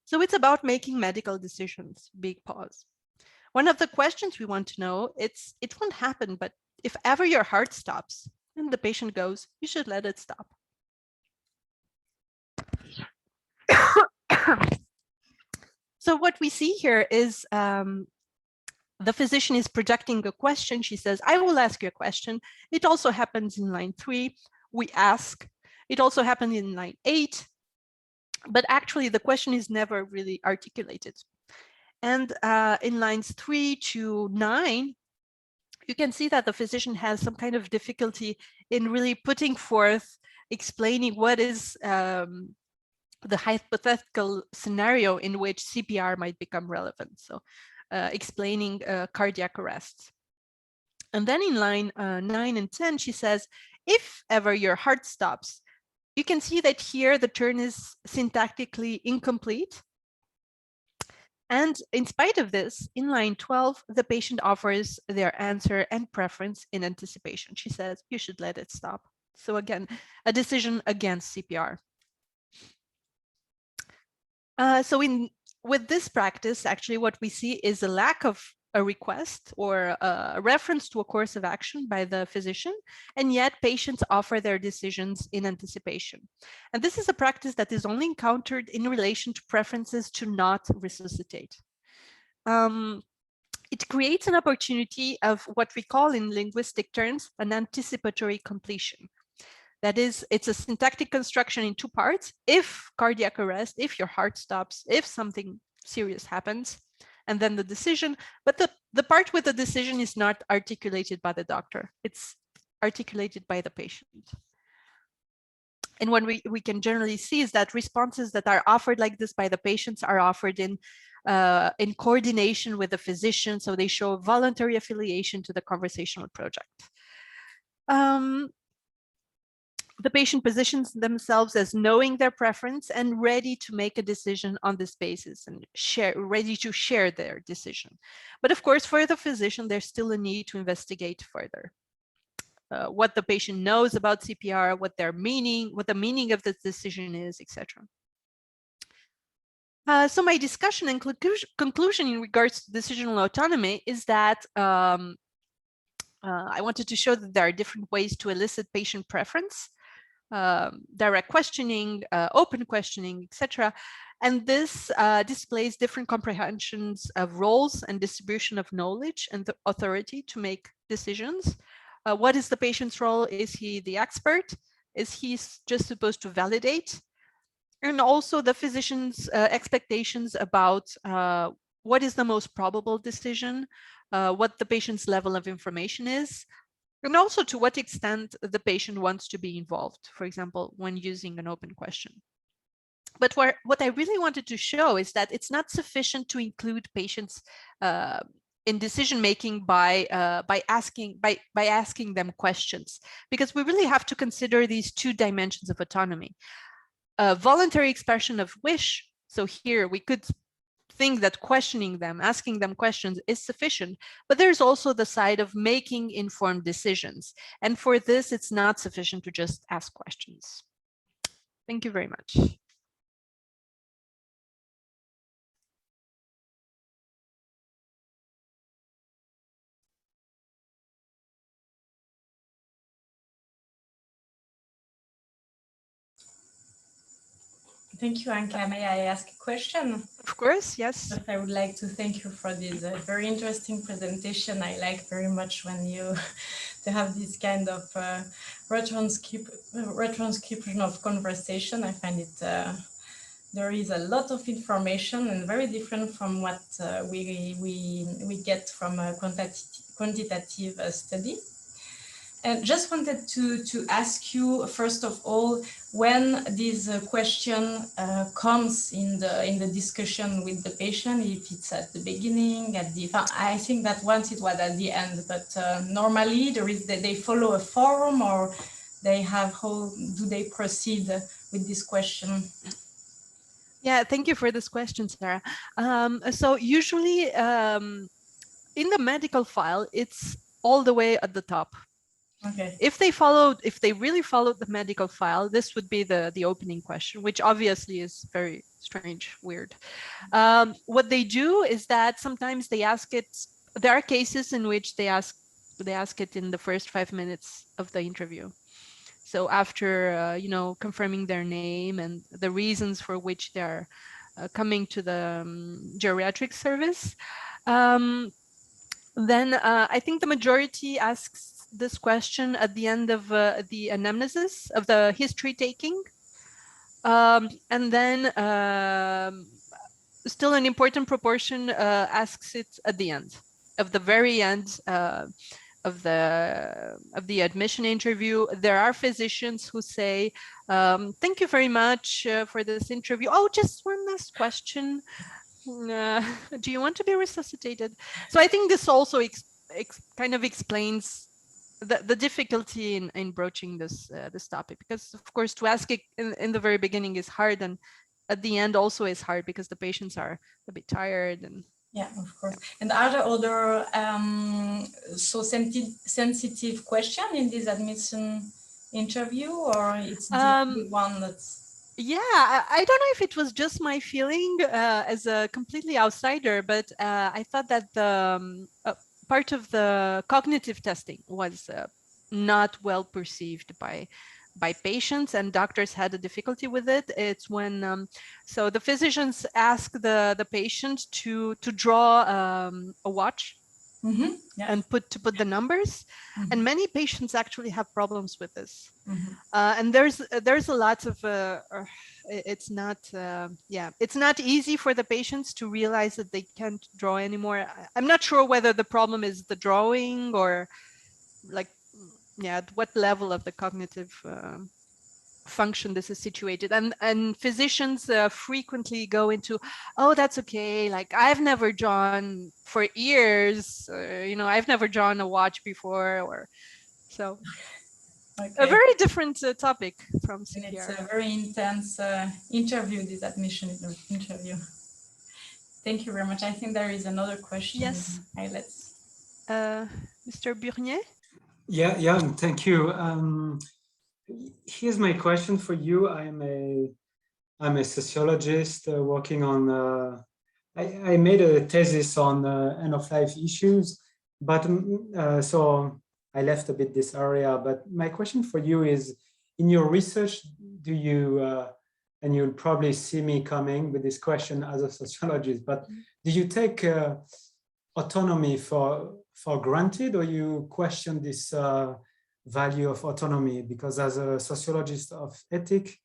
So it's about making medical decisions, big pause. One of the questions we want to know, it won't happen, but if ever your heart stops and the patient goes, you should let it stop. So what we see here is the physician is projecting a question. She says, I will ask you a question. It also happens in line 3. We ask. It also happened in line 8. But actually, the question is never really articulated. And in lines 3 to 9, you can see that the physician has some kind of difficulty in really putting forth, explaining what is the hypothetical scenario in which CPR might become relevant. So explaining cardiac arrest. And then in line 9 and 10, she says, if ever your heart stops, you can see that here the turn is syntactically incomplete. And in spite of this, in line 12, the patient offers their answer and preference in anticipation. She says, you should let it stop. So again, a decision against CPR. With this practice, actually what we see is a lack of a request or a reference to a course of action by the physician, and yet patients offer their decisions in anticipation. And this is a practice that is only encountered in relation to preferences to not resuscitate. It creates an opportunity of what we call in linguistic terms an anticipatory completion. That is, it's a syntactic construction in 2 parts. If cardiac arrest, if your heart stops, if something serious happens, and then the decision. But the part with the decision is not articulated by the doctor. It's articulated by the patient. And what we can generally see is that responses that are offered like this by the patients are offered in coordination with the physician. So they show voluntary affiliation to the conversational project. The patient positions themselves as knowing their preference and ready to make a decision on this basis and ready to share their decision. But of course, for the physician, there's still a need to investigate further. What the patient knows about CPR, what the meaning of the decision is, etc. So my discussion and conclusion in regards to decisional autonomy is that I wanted to show that there are different ways to elicit patient preference. Direct questioning, open questioning, etc. And this displays different comprehensions of roles and distribution of knowledge and the authority to make decisions. What is the patient's role? Is he the expert? Is he just supposed to validate? And also the physician's expectations about what is the most probable decision, what the patient's level of information is, and also to what extent the patient wants to be involved, for example, when using an open question. But what I really wanted to show is that it's not sufficient to include patients in decision making by asking them questions, because we really have to consider these two dimensions of autonomy. Voluntary expression of wish. So here we could think that questioning them, asking them questions is sufficient, but there's also the side of making informed decisions. And for this, it's not sufficient to just ask questions. Thank you very much. Thank you, Anka. May I ask a question? Of course, yes. But I would like to thank you for this very interesting presentation. I like very much when you to have this kind of retranscription of conversation. I find it there is a lot of information and very different from what we get from a quantitative study. And just wanted to ask you, first of all, when this question comes in the discussion with the patient, if it's at the beginning, at the, I think that once it was at the end, but normally they follow a forum, or they have, how do they proceed with this question? Yeah, thank you for this question, Sarah. So usually in the medical file, it's all the way at the top. Okay. If they really followed the medical file, this would be the opening question, which obviously is very strange, weird. What they do is that sometimes they ask it. There are cases in which they ask it in the first 5 minutes of the interview. So after confirming their name and the reasons for which they're coming to the geriatric service, then I think the majority asks this question at the end of the anamnesis of the history taking. And then still an important proportion asks it at the end, of the very end of the admission interview. There are physicians who say, thank you very much for this interview. Oh, just one last question. Do you want to be resuscitated? So I think this also kind of explains the difficulty in broaching this topic, because of course to ask it in the very beginning is hard, and at the end also is hard because the patients are a bit tired. And yeah, of course. And are there other sensitive question in this admission interview, or it's the one that's... Yeah, I don't know if it was just my feeling as a completely outsider, but I thought that the part of the cognitive testing was not well perceived by patients, and doctors had a difficulty with it. It's when so the physicians ask the patient to draw a watch. Mm-hmm. Yeah. And put the numbers, mm-hmm. And many patients actually have problems with this. Mm-hmm. And there's a lot of it's not it's not easy for the patients to realize that they can't draw anymore. I'm not sure whether the problem is the drawing or like at what level of the cognitive function this is situated, and physicians frequently go into, oh, that's okay, like I've never drawn for years, I've never drawn a watch before, or so. Okay. A very different topic from CPR. And it's a very intense interview, this admission interview. Thank you very much. I think there is another question. Yes. Let's Mr. Burnier. Yeah, thank you. Here's my question for you. I'm a sociologist working on. I made a thesis on end-of-life issues, but so I left a bit this area. But my question for you is: in your research, do you and you'll probably see me coming with this question as a sociologist, but do you take autonomy for granted, or you question this value of autonomy? Because as a sociologist of ethics,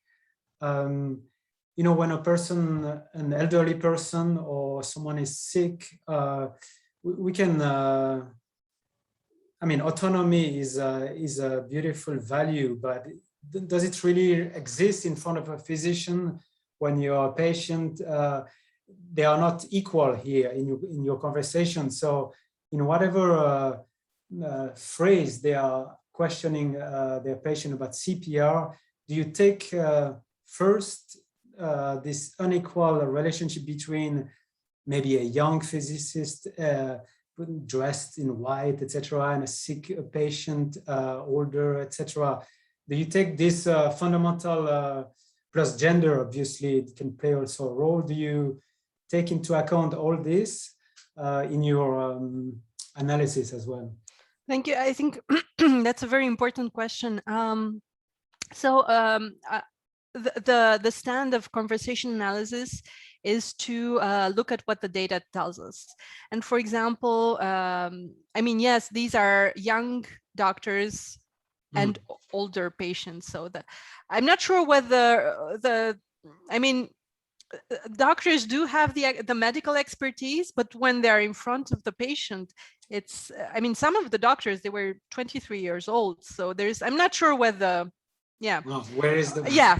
when a person, an elderly person or someone is sick, we can I mean, autonomy is a beautiful value, but does it really exist in front of a physician when you're a patient? They are not equal here in your conversation. So in whatever phrase they are questioning their patient about CPR, do you take first this unequal relationship between maybe a young physicist dressed in white, etc., and a sick patient, older, etc.? Do you take this fundamental plus gender? Obviously, it can play also a role. Do you take into account all this in your analysis as well? Thank you. I think that's a very important question. The stand of conversation analysis is to look at what the data tells us. And for example, I mean, yes, these are young doctors and older patients. So I'm not sure whether I mean, doctors do have the medical expertise, but when they're in front of the patient, it's, I mean, some of the doctors, they were 23 years old. So I'm not sure whether, yeah. Oh, where is the... Yeah.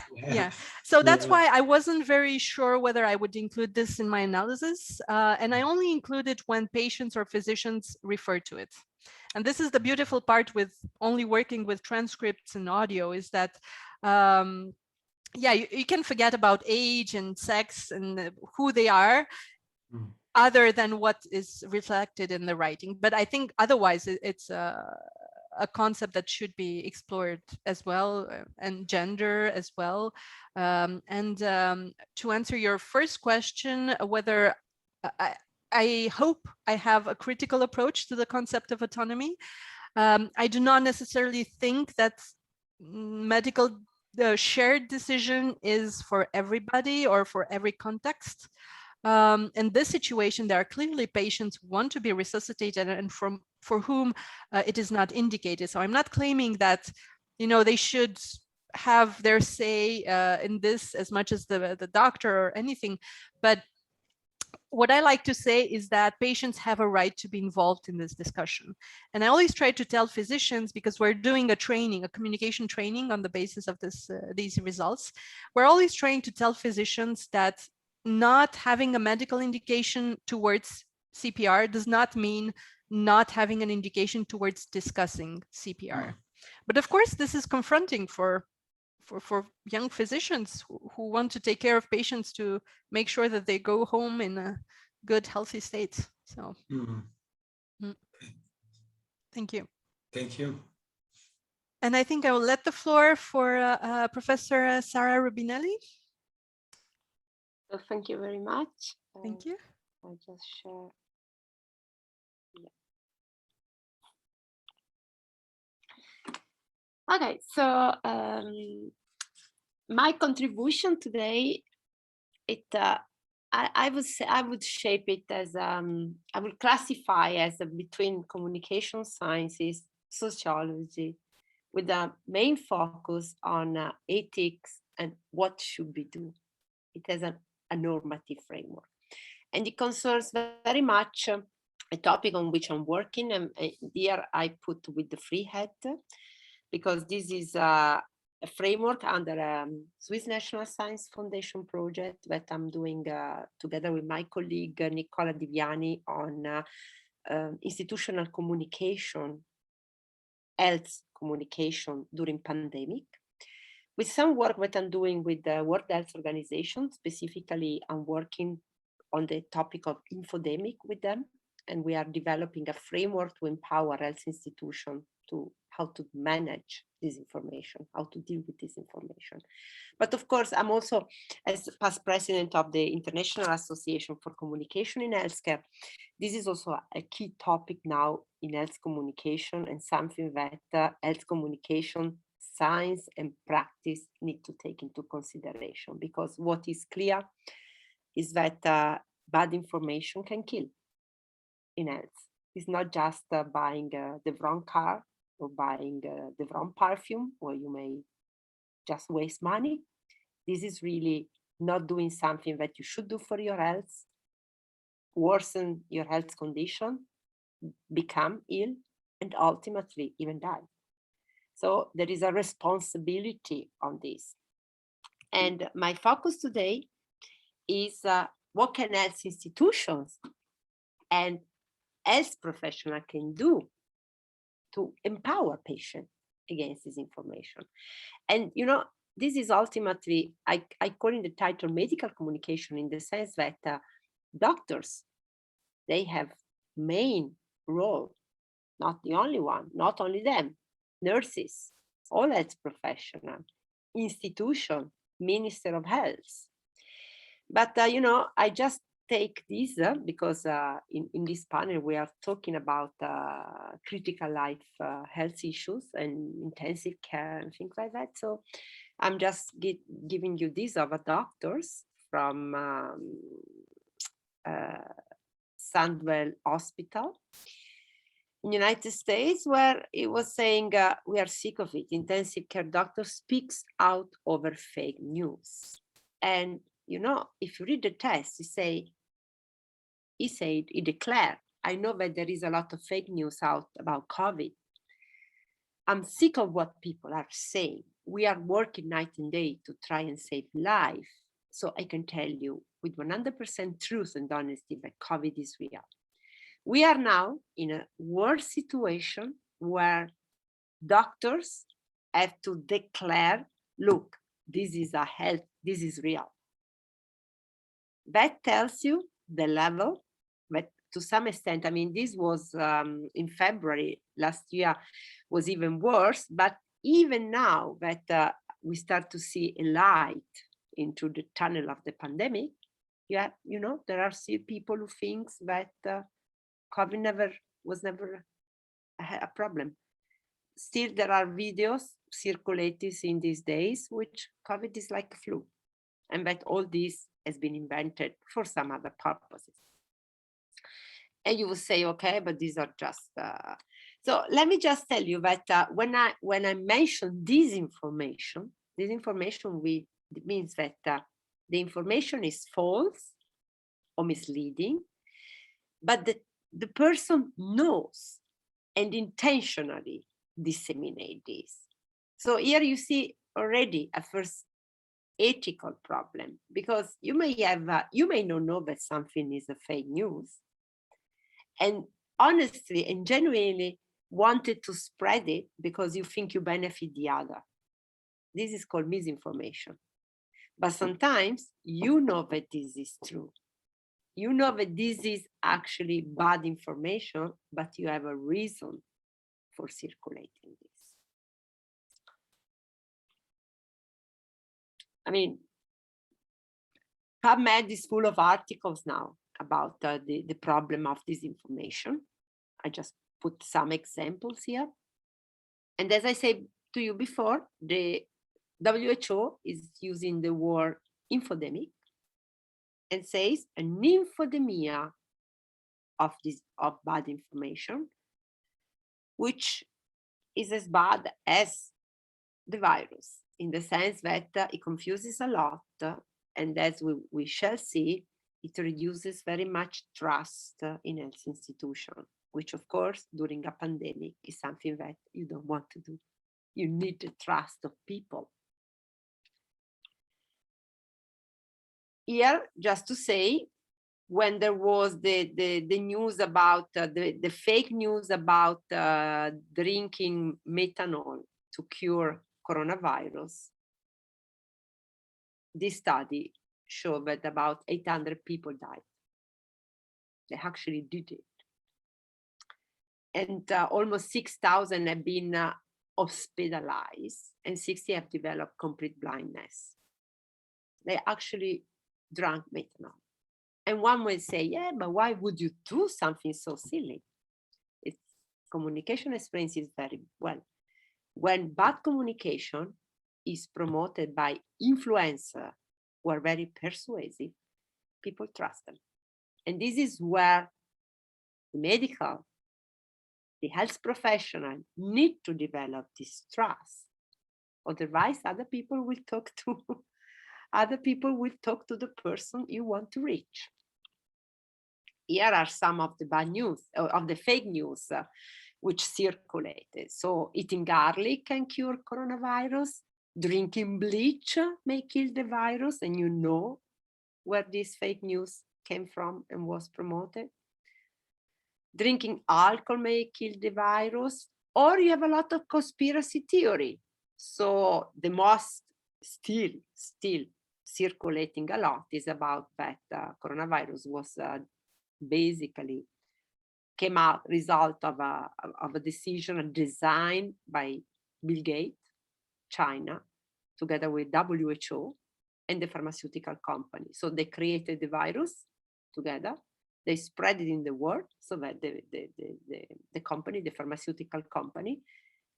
So that's why I wasn't very sure whether I would include this in my analysis. And I only include it when patients or physicians refer to it. And this is the beautiful part with only working with transcripts and audio, is that yeah, you can forget about age and sex and who they are, other than what is reflected in the writing. But I think otherwise it's a concept that should be explored as well, and gender as well. To answer your first question, whether I hope I have a critical approach to the concept of autonomy. I do not necessarily think that the shared decision is for everybody or for every context. In this situation, there are clearly patients who want to be resuscitated and for whom it is not indicated. So I'm not claiming that, you know, they should have their say in this as much as the doctor or anything. But what I like to say is that patients have a right to be involved in this discussion. And I always try to tell physicians, because we're doing a training, a communication training on the basis of these results, we're always trying to tell physicians that not having a medical indication towards CPR does not mean not having an indication towards discussing CPR. But of course, this is confronting for young physicians who want to take care of patients to make sure that they go home in a good, healthy state. So, thank you. Thank you. And I think I will let the floor for Professor Sara Rubinelli. So thank you very much. Thank you. I'll just share. Yeah. Okay, so my contribution today, I would say I would shape it as I would classify as between communication sciences, sociology, with a main focus on ethics and what should we do. It has a normative framework, and it concerns very much a topic on which I'm working, and here I put with the free hat, because this is a framework under a Swiss National Science Foundation project that I'm doing together with my colleague Nicola Diviani on institutional communication, health communication during pandemic, with some work that I'm doing with the World Health Organization. Specifically, I'm working on the topic of infodemic with them, and we are developing a framework to empower health institutions to how to manage this information, how to deal with this information. But of course, I'm also, as past president of the International Association for Communication in Healthcare, this is also a key topic now in health communication, and something that health communication science and practice need to take into consideration, because what is clear is that bad information can kill in health. It's not just buying the wrong car or buying the wrong perfume, or you may just waste money. This is really not doing something that you should do for your health, worsen your health condition, become ill, and ultimately even die. So there is a responsibility on this. And my focus today is what can health institutions and health professionals can do to empower patients against this information. And, you know, this is ultimately, I call in the title medical communication, in the sense that doctors, they have main role, not the only one, not only them, nurses, all health professionals, institution, Minister of Health. But, you know, I just take this because in this panel we are talking about critical life health issues and intensive care and things like that. So I'm just giving you these of doctors from Sandwell Hospital in the United States, where it was saying, we are sick of it. Intensive care doctor speaks out over fake news. And, you know, if you read the text, he declared, I know that there is a lot of fake news out about COVID. I'm sick of what people are saying. We are working night and day to try and save life. So I can tell you with 100% truth and honesty that COVID is real. We are now in a worse situation where doctors have to declare, look, this is a health, this is real. That tells you the level, but to some extent, I mean, this was in February last year, was even worse. But even now that we start to see a light into the tunnel of the pandemic, yeah, you know, there are still people who think that COVID was never a problem. Still, there are videos circulating in these days, which COVID is like a flu, and that all this has been invented for some other purposes. And you will say, okay, but these are just. So let me just tell you that when I mention this information means that the information is false or misleading, but the person knows and intentionally disseminate this. So here you see already a first ethical problem, because you may not know that something is a fake news, and honestly and genuinely wanted to spread it because you think you benefit the other. This is called misinformation. But sometimes you know that this is true. You know that this is actually bad information, but you have a reason for circulating this. I mean, PubMed is full of articles now about the problem of disinformation. I just put some examples here. And as I said to you before, the WHO is using the word infodemic and says an infodemia of bad information, which is as bad as the virus, in the sense that it confuses a lot, and as we shall see, it reduces very much trust in health institutions, which of course during a pandemic is something that you don't want to do. You need the trust of people. Here, just to say, when there was the news about the fake news about drinking methanol to cure coronavirus, this study showed that about 800 people died. They actually did it. And almost 6,000 have been hospitalized, and 60 have developed complete blindness. They actually drank methanol. And one will say, yeah, but why would you do something so silly? It's communication explains it very well. When bad communication is promoted by influencers who are very persuasive, people trust them. And this is where the health professional need to develop this trust. Otherwise, other people will talk to the person you want to reach. Here are some of the bad news, of the fake news. which circulated. So eating garlic can cure coronavirus, drinking bleach may kill the virus, and you know where this fake news came from and was promoted. Drinking alcohol may kill the virus, or you have a lot of conspiracy theory. So the most still circulating a lot is about that coronavirus was basically came out result of a decision, a design by Bill Gates, China, together with WHO and the pharmaceutical company. So they created the virus together. They spread it in the world so that the company, the pharmaceutical company,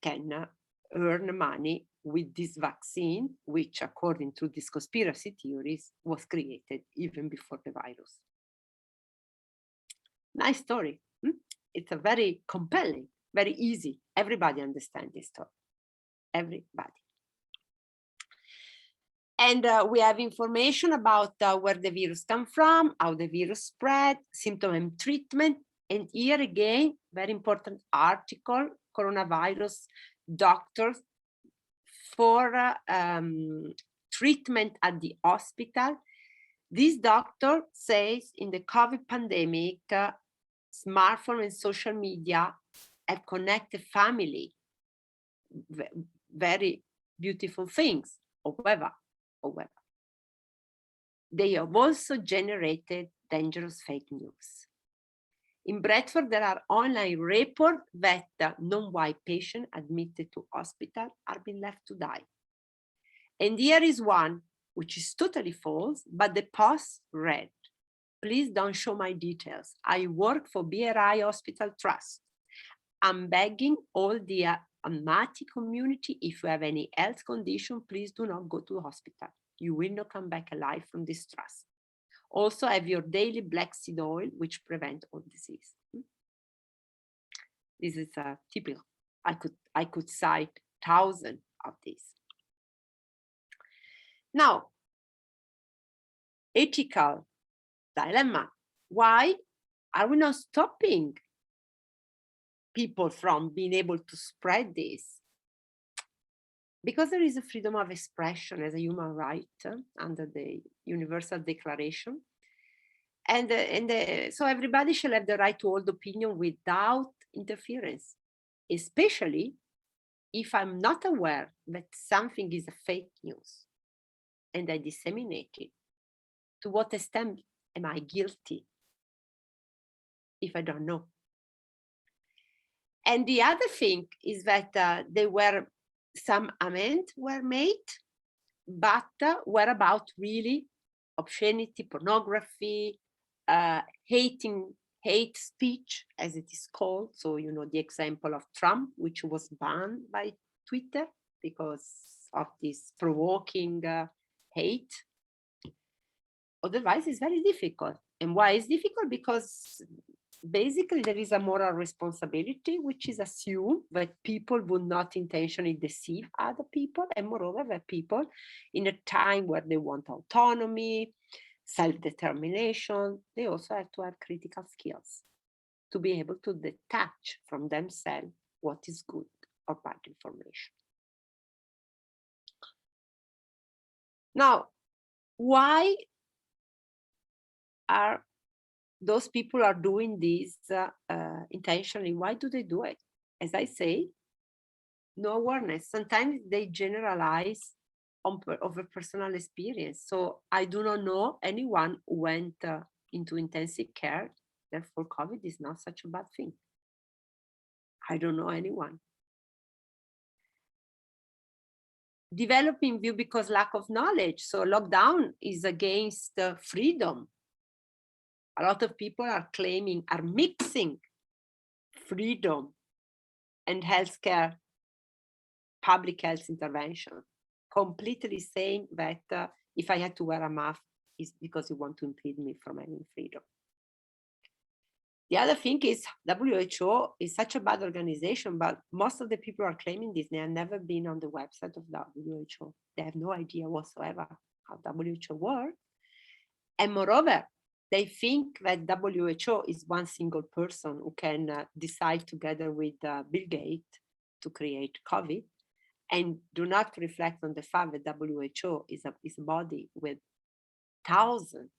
can earn money with this vaccine, which according to these conspiracy theories was created even before the virus. Nice story. It's a very compelling, very easy. Everybody understands this story. Everybody. And we have information about where the virus comes from, how the virus spread, symptom and treatment. And here again, very important article, coronavirus doctors for treatment at the hospital. This doctor says in the COVID pandemic, smartphone and social media have connected family. Very beautiful things. However, they have also generated dangerous fake news. In Bradford, there are online reports that non-white patients admitted to hospital are being left to die. And here is one which is totally false, but the post read, "Please don't show my details. I work for BRI Hospital Trust. I'm begging all the asthmatic community, if you have any health condition, please do not go to the hospital. You will not come back alive from this trust. Also have your daily black seed oil, which prevent all disease." This is a typical, I could cite thousands of these. Now, ethical dilemma. Why are we not stopping people from being able to spread this? Because there is a freedom of expression as a human right under the Universal Declaration. And so everybody shall have the right to hold opinion without interference, especially if I'm not aware that something is a fake news and I disseminate it. To what extent am I guilty if I don't know? And the other thing is that some amendments were made, but were about really obscenity, pornography, hate speech, as it is called. So, you know, the example of Trump, which was banned by Twitter because of this provoking hate. Otherwise, it's very difficult. And why is difficult? Because basically there is a moral responsibility, which is assumed that people will not intentionally deceive other people, and moreover that people in a time where they want autonomy, self-determination, they also have to have critical skills to be able to detach from themselves what is good or bad information. Now, why are those people are doing this intentionally? Why do they do it? As I say, no awareness. Sometimes they generalize over personal experience. So I do not know anyone who went into intensive care. Therefore, COVID is not such a bad thing. I don't know anyone. Developing view because lack of knowledge. So lockdown is against freedom. A lot of people are mixing freedom and healthcare, public health intervention, completely saying that if I had to wear a mask, it's because you want to impede me from having freedom. The other thing is WHO is such a bad organization, but most of the people are claiming this. They have never been on the website of WHO. They have no idea whatsoever how WHO works. And moreover, they think that WHO is one single person who can decide together with Bill Gates to create COVID, and do not reflect on the fact that WHO is a body with thousands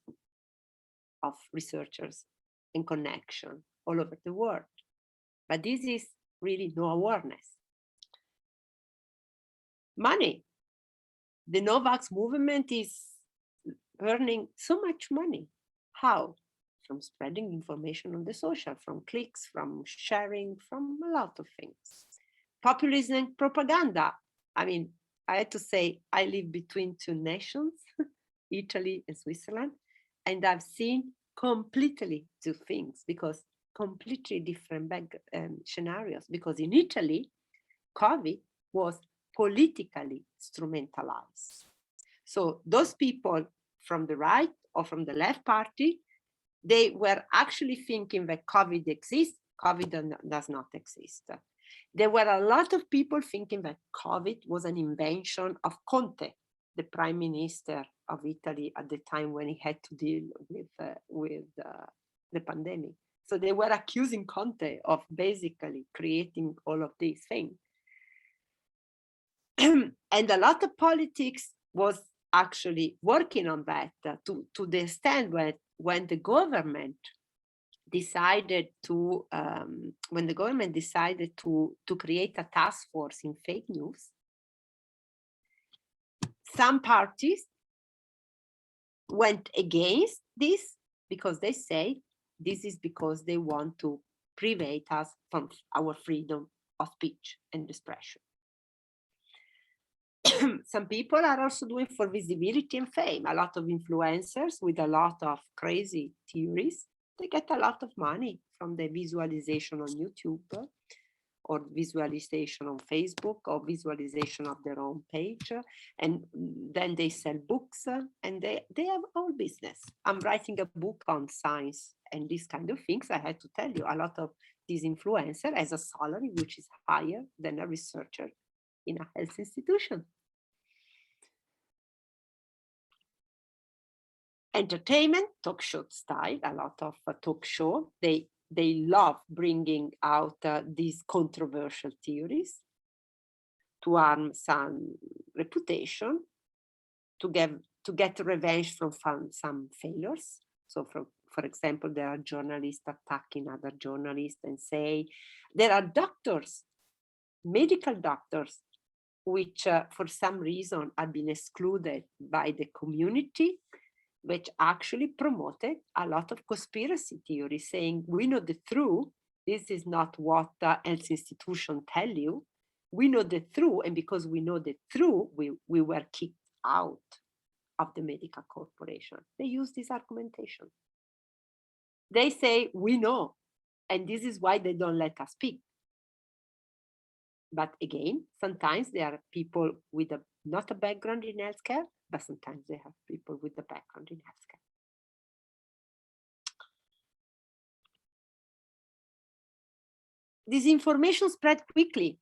of researchers and connection all over the world. But this is really no awareness. Money. The no-vax movement is earning so much money. How? From spreading information on the social, from clicks, from sharing, from a lot of things. Populism and propaganda. I mean, I had to say, I live between two nations, Italy and Switzerland, and I've seen completely two things, because completely different scenarios. Because in Italy, COVID was politically instrumentalized. So those people from the right or from the left party, they were actually thinking that COVID exists. COVID does not exist. There were a lot of people thinking that COVID was an invention of Conte, the prime minister of Italy at the time when he had to deal with the pandemic. So they were accusing Conte of basically creating all of these things. And a lot of politics was actually working on that to the extent when the government decided to create a task force in fake news, some parties went against this because they say this is because they want to private us from our freedom of speech and expression. Some people are also doing for visibility and fame. A lot of influencers with a lot of crazy theories, they get a lot of money from the visualization on YouTube or visualization on Facebook or visualization of their own page. And then they sell books and they have all business. I'm writing a book on science and these kind of things. I had to tell you, a lot of these influencers has a salary which is higher than a researcher in a health institution. Entertainment, talk show style, a lot of talk show. They love bringing out these controversial theories to harm some reputation, to get revenge from some failures. So for example, there are journalists attacking other journalists and say, there are doctors, medical doctors, which for some reason have been excluded by the community, which actually promoted a lot of conspiracy theories saying, we know the truth, this is not what the health institution tell you, we know the truth, and because we know the truth, we were kicked out of the medical corporation. They use this argumentation. They say, we know, and this is why they don't let us speak. But again, sometimes there are people with not a background in healthcare, but sometimes they have people with a background in healthcare. This information spread quickly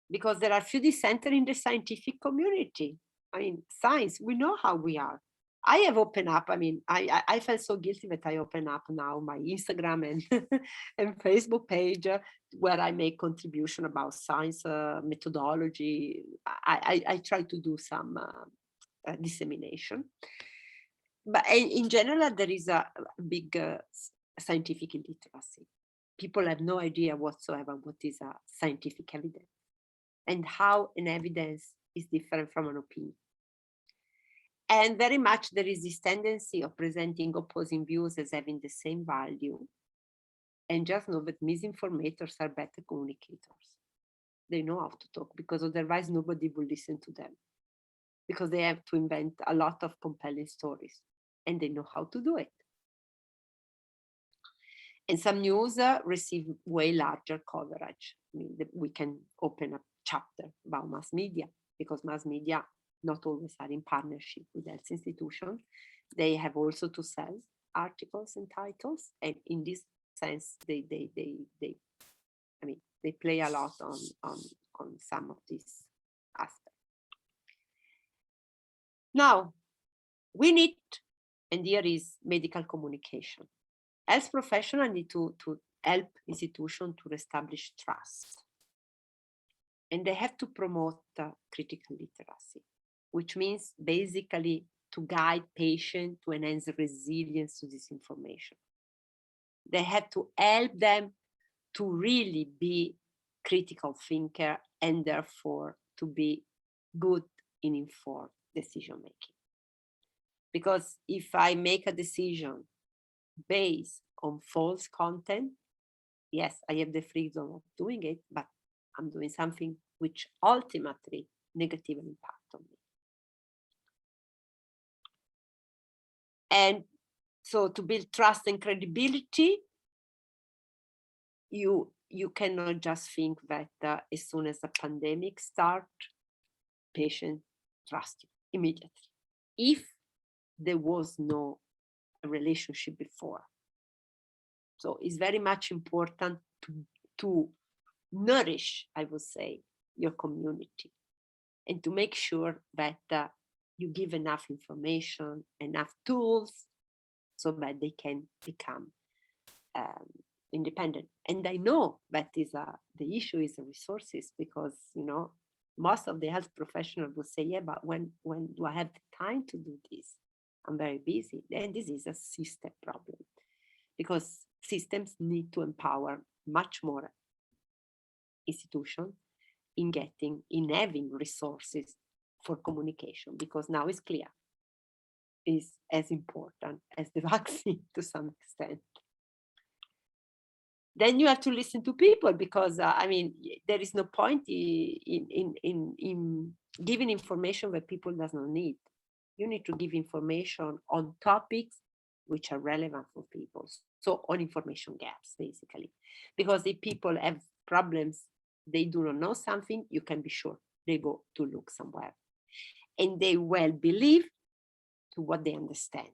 because there are few dissenters in the scientific community. I mean, science, we know how we are. I have opened up, I mean, I felt so guilty that I open up now my Instagram and Facebook page where I make contribution about science methodology. I try to do some dissemination. But in general, there is a big scientific illiteracy. People have no idea whatsoever what is a scientific evidence and how an evidence is different from an opinion. And very much there is this tendency of presenting opposing views as having the same value. And just know that misinformators are better communicators. They know how to talk because otherwise nobody will listen to them. Because they have to invent a lot of compelling stories and they know how to do it. And some news receive way larger coverage. I mean, we can open a chapter about mass media because mass media not always are in partnership with health institutions. They have also to sell articles and titles, and in this sense, they play a lot on some of these aspects. Now, we need And here is medical communication. Health professionals need to help institutions to establish trust. And they have to promote critical literacy, which means basically to guide patients to enhance resilience to this information. They have to help them to really be critical thinker and therefore to be good in informed decision making. Because if I make a decision based on false content, yes, I have the freedom of doing it, but I'm doing something which ultimately negatively impacts on me. And so to build trust and credibility, you cannot just think that as soon as the pandemic starts, patients trust you immediately. If there was no relationship before. So it's very much important to nourish, I would say, your community and to make sure that you give enough information, enough tools so that they can become independent. And I know that is the issue is the resources, because most of the health professionals will say, yeah, but when do I have the time to do this? I'm very busy. And this is a system problem, because systems need to empower much more institutions in having resources for communication, because now it's clear is as important as the vaccine to some extent. Then you have to listen to people, because there is no point in giving information that people does not need. You need to give information on topics which are relevant for people. So on information gaps, basically, because if people have problems, they do not know something, you can be sure they go to look somewhere, and they well believe to what they understand.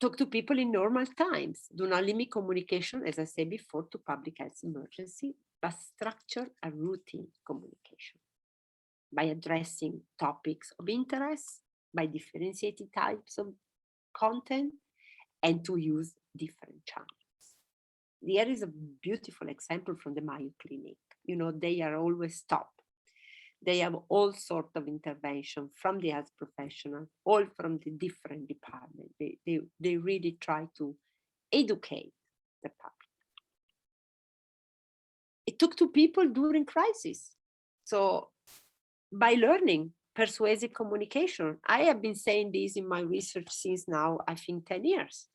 Talk to people in normal times. Do not limit communication, as I said before, to public health emergency, but structure a routine communication by addressing topics of interest, by differentiating types of content, and to use different channels. There is a beautiful example from the Mayo Clinic. They are always top. They have all sorts of intervention from the health professional, all from the different departments. They really try to educate the public. It took to people during crisis. So by learning persuasive communication, I have been saying this in my research since now, I think 10 years.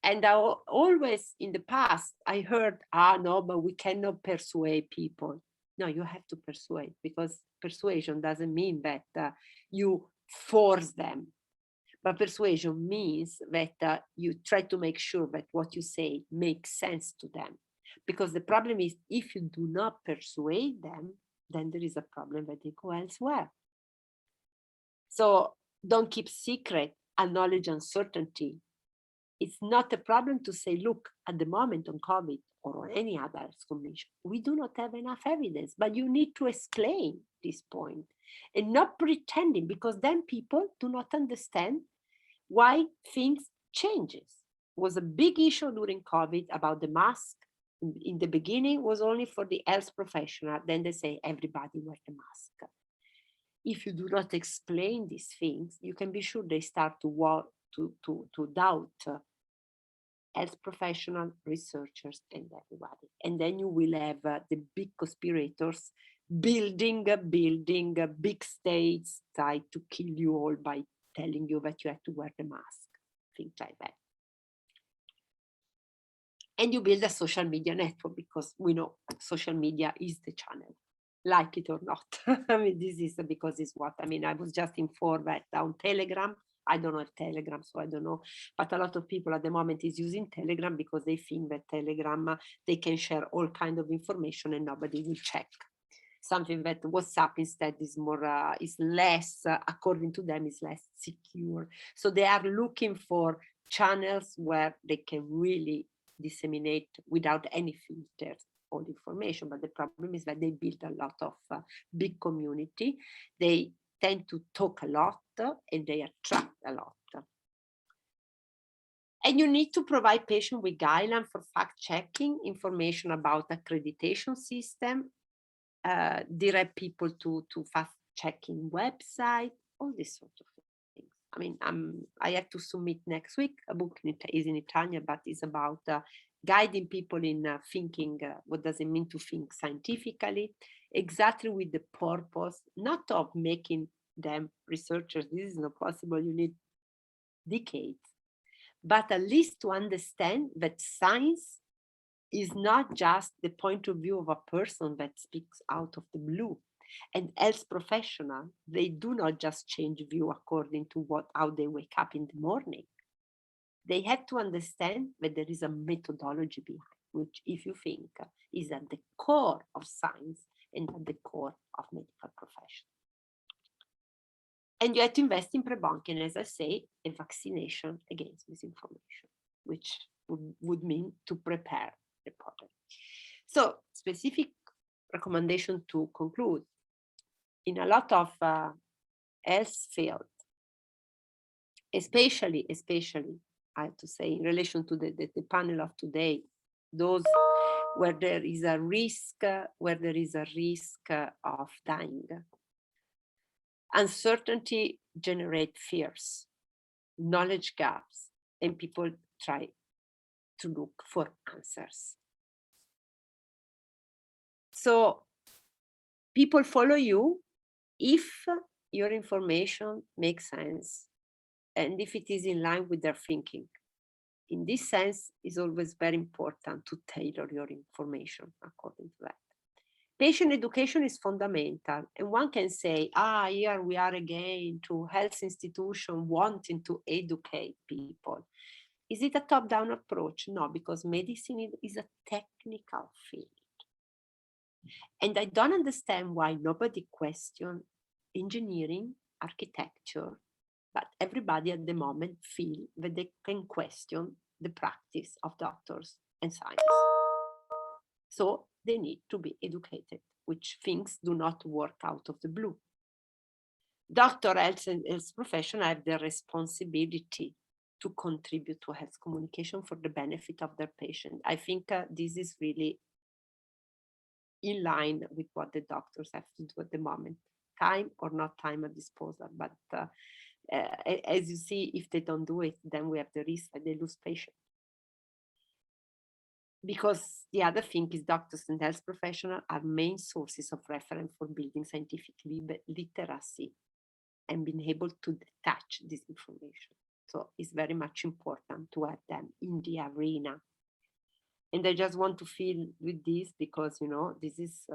And I always in the past, I heard, no, but we cannot persuade people. No, you have to persuade, because persuasion doesn't mean that you force them. But persuasion means that you try to make sure that what you say makes sense to them. Because the problem is, if you do not persuade them, then there is a problem that they go elsewhere. So don't keep secret, acknowledge uncertainty. It's not a problem to say, look, at the moment on COVID or on any other condition, we do not have enough evidence, but you need to explain this point and not pretending, because then people do not understand why things changes. It was a big issue during COVID about the mask. In the beginning, was only for the health professional. Then they say everybody wear the mask. If you do not explain these things, you can be sure they start to doubt health professional, researchers, and everybody. And then you will have the big conspirators building big states, try to kill you all by telling you that you have to wear the mask, things like that. And you build a social media network, because we know social media is the channel, like it or not. This is because it's what, I was just informed that on Telegram, I don't know Telegram, so I don't know. But a lot of people at the moment is using Telegram because they think that Telegram, they can share all kinds of information and nobody will check. Something that WhatsApp instead is more, is less, according to them, is less secure. So they are looking for channels where they can really disseminate without any filters all information. But the problem is that they build a lot of big community. They tend to talk a lot and they attract a lot. And you need to provide patients with guidelines for fact-checking, information about accreditation system, direct people to fact-checking website, all this sort of things. I mean, I have to submit next week a book is in Italian, but it's about guiding people in thinking, what does it mean to think scientifically, exactly with the purpose, not of making them researchers. This is not possible. You need decades. But at least to understand that science is not just the point of view of a person that speaks out of the blue. And health professionals, they do not just change view according to how they wake up in the morning. They have to understand that there is a methodology behind, which, if you think, is at the core of science and at the core of medical profession. And you have to invest in pre-bunking, as I say, a vaccination against misinformation, which would mean to prepare the product. So, specific recommendation to conclude. In a lot of health field, especially, I have to say, in relation to the panel of today, those where there is a risk, of dying. Uncertainty generates fears, knowledge gaps, and people try to look for answers. So people follow you if your information makes sense and if it is in line with their thinking. In this sense, it's always very important to tailor your information according to that. Patient education is fundamental, and one can say, here we are again to health institution wanting to educate people. Is it a top-down approach? No, because medicine is a technical field. And I don't understand why nobody questions engineering, architecture, but everybody at the moment feel that they can question the practice of doctors and science. So they need to be educated, which things do not work out of the blue. Doctor, health and health professionals have the responsibility to contribute to health communication for the benefit of their patient. I think this is really in line with what the doctors have to do at the moment. Time or not time at disposal, but as you see, if they don't do it, then we have the risk that they lose patients. Because the other thing is doctors and health professionals are main sources of reference for building scientific literacy and being able to detach this information. So it's very much important to have them in the arena. And I just want to feel with this because, you know, this is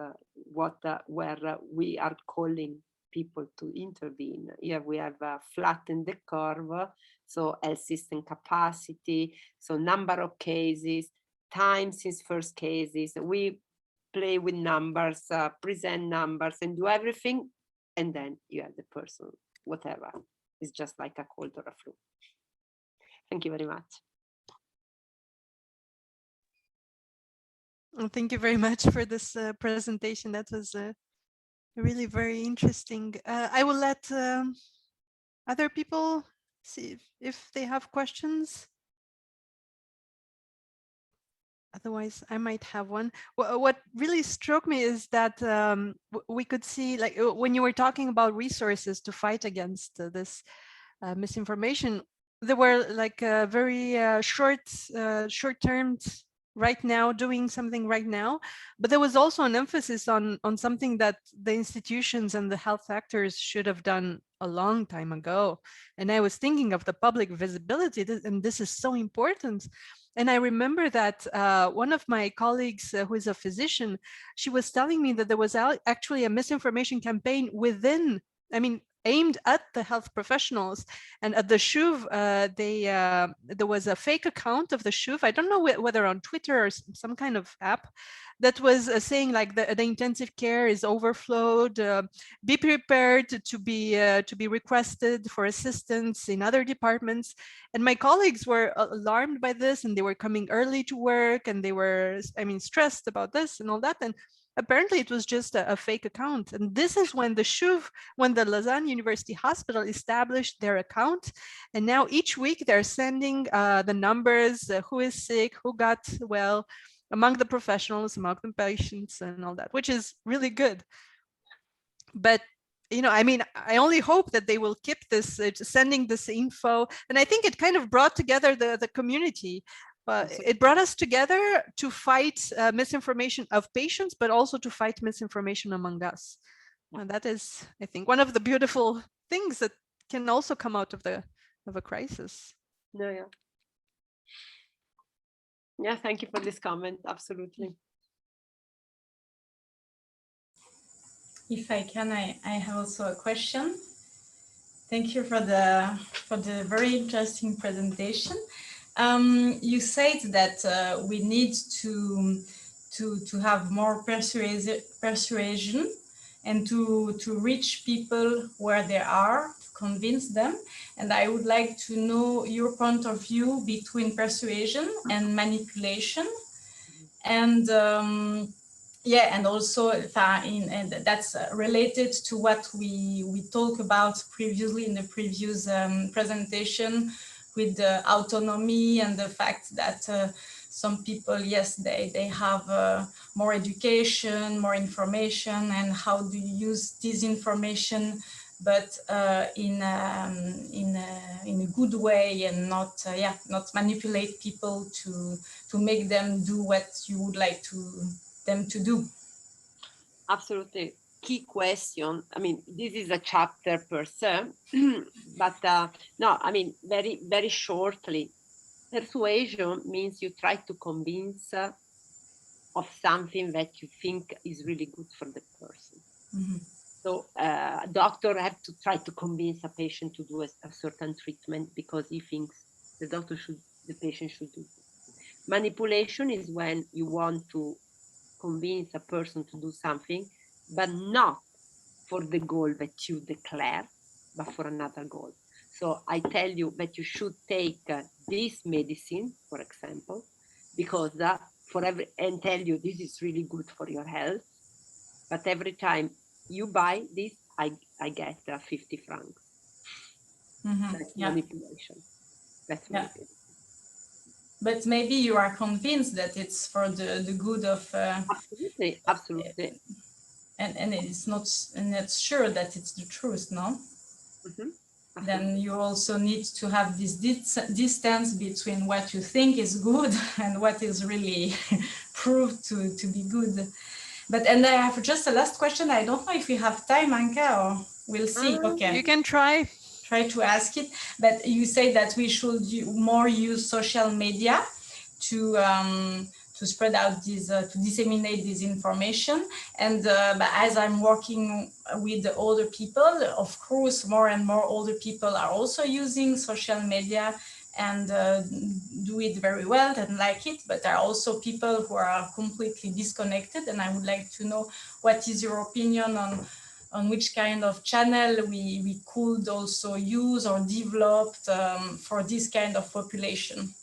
where we are calling people to intervene. Here we have flattened the curve, so health system capacity, so number of cases, time since first cases. We play with numbers, present numbers, and do everything, and then you have the person, whatever. It's just like a cold or a flu. Thank you very much. Well, thank you very much for this presentation. That was really very interesting. I will let other people see if they have questions. Otherwise, I might have one. What really struck me is that we could see, like, when you were talking about resources to fight against this misinformation, there were like very short-term, right now, doing something right now, but there was also an emphasis on something that the institutions and the health actors should have done a long time ago. And I was thinking of the public visibility, and this is so important. And I remember that one of my colleagues who is a physician, she was telling me that there was actually a misinformation campaign within, I mean, aimed at the health professionals. And at the SHUV, there was a fake account of the SHUV. I don't know whether on Twitter or some kind of app that was saying like the intensive care is overflowed. Be prepared to be requested for assistance in other departments. And my colleagues were alarmed by this, and they were coming early to work, and they were, I mean, stressed about this and all that. And apparently it was just a fake account. And this is when the Lausanne University Hospital established their account. And now each week they're sending the numbers, who is sick, who got well, among the professionals, among the patients and all that, which is really good. But I mean, I only hope that they will keep this, sending this info. And I think it kind of brought together the community. It brought us together to fight misinformation of patients, but also to fight misinformation among us. And that is, I think, one of the beautiful things that can also come out of a crisis. Yeah. Yeah, thank you for this comment. Absolutely. If I can, I have also a question. Thank you for the very interesting presentation. You said that we need to have more persuasion and to reach people where they are, to convince them. And I would like to know your point of view between persuasion and manipulation. And yeah, and also and that's related to what we talked about previously in the previous presentation, with the autonomy and the fact that some people, yes, they have more education, more information, and how do you use this information, but in a good way, and not not manipulate people to make them do what you would like them to do. Absolutely. Key question. I mean, this is a chapter per se, but no, I mean, very, very shortly, persuasion means you try to convince of something that you think is really good for the person. Mm-hmm. So a doctor has to try to convince a patient to do a certain treatment because he thinks the patient should do it. Manipulation is when you want to convince a person to do something, but not for the goal that you declare, but for another goal. So I tell you that you should take this medicine, for example, because and tell you this is really good for your health. But every time you buy this, I get 50 francs. Mm-hmm. That's manipulation. That's manipulation. But maybe you are convinced that it's for the good of absolutely, and it's not, and it's sure that it's the truth, no? Mm-hmm. Then you also need to have this distance between what you think is good and what is really proved to be good. But and I have just a last question. I don't know if we have time, Anka, or we'll see. Okay, you can try to ask it. But you say that we should more use social media to spread out this, to disseminate this information. And but as I'm working with the older people, of course, more and more older people are also using social media and do it very well and like it. But there are also people who are completely disconnected. And I would like to know, what is your opinion on which kind of channel we could also use or develop for this kind of population?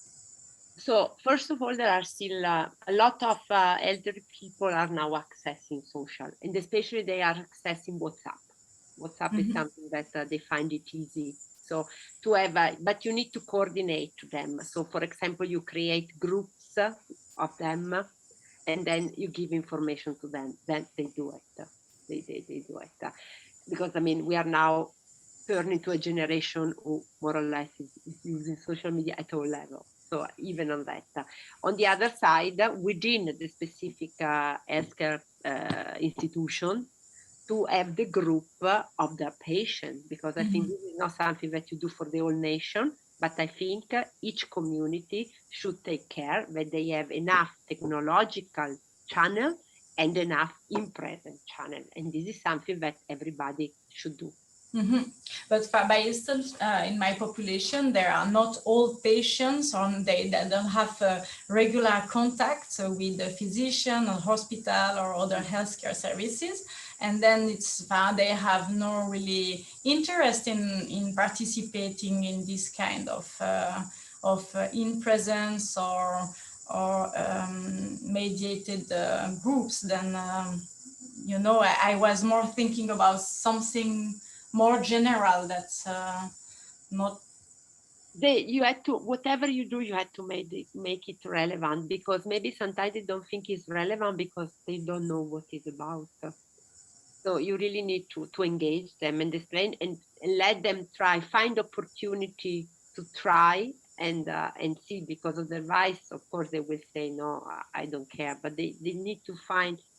So first of all, there are still a lot of elderly people are now accessing social, and especially they are accessing WhatsApp. WhatsApp is something that they find it easy. So to have, but you need to coordinate them. So for example, you create groups of them, and then you give information to them. Then they do it. They do it. Because I mean, we are now turning to a generation who more or less is using social media at all levels. So even on that. On the other side, within the specific healthcare institution, to have the group of the patient, because I think this is not something that you do for the whole nation, but I think each community should take care that they have enough technological channel and enough in-present channel. And this is something that everybody should do. Mm-hmm. But by instance, in my population, there are not all patients that don't have regular contact with the physician or hospital or other healthcare services. And then they have no really interest in participating in this kind of in presence or or mediated groups, then you know, I was more thinking about something more general that's not. You had to, whatever you do, you had to make it relevant, because maybe sometimes they don't think it's relevant because they don't know what it's about. So you really need to engage them and explain and let them try, find opportunity to try and see, because otherwise, of course, they will say, no, I don't care. But they need to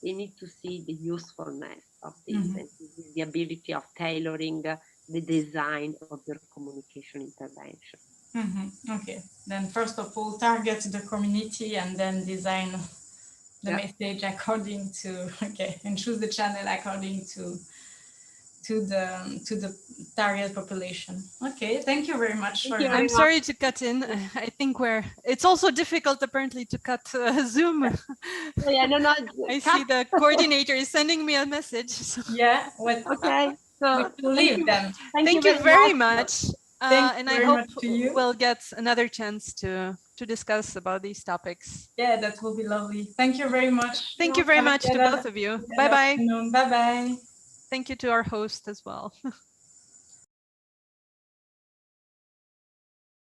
they need to see the usefulness of this and the ability of tailoring the design of their communication intervention. Okay, then first of all, target the community and then design the message according to, okay, and choose the channel according to the target population. Okay, thank you very much. I'm sorry to cut in. I think it's also difficult apparently to cut Zoom. Yeah, no. I see the coordinator is sending me a message. So. Yeah, okay. So leave them. Thank you very much. And I hope we'll get another chance to discuss about these topics. Yeah, that will be lovely. Thank you very much. Thank you very much to both of you. Bye-bye. Bye-bye. Thank you to our host as well.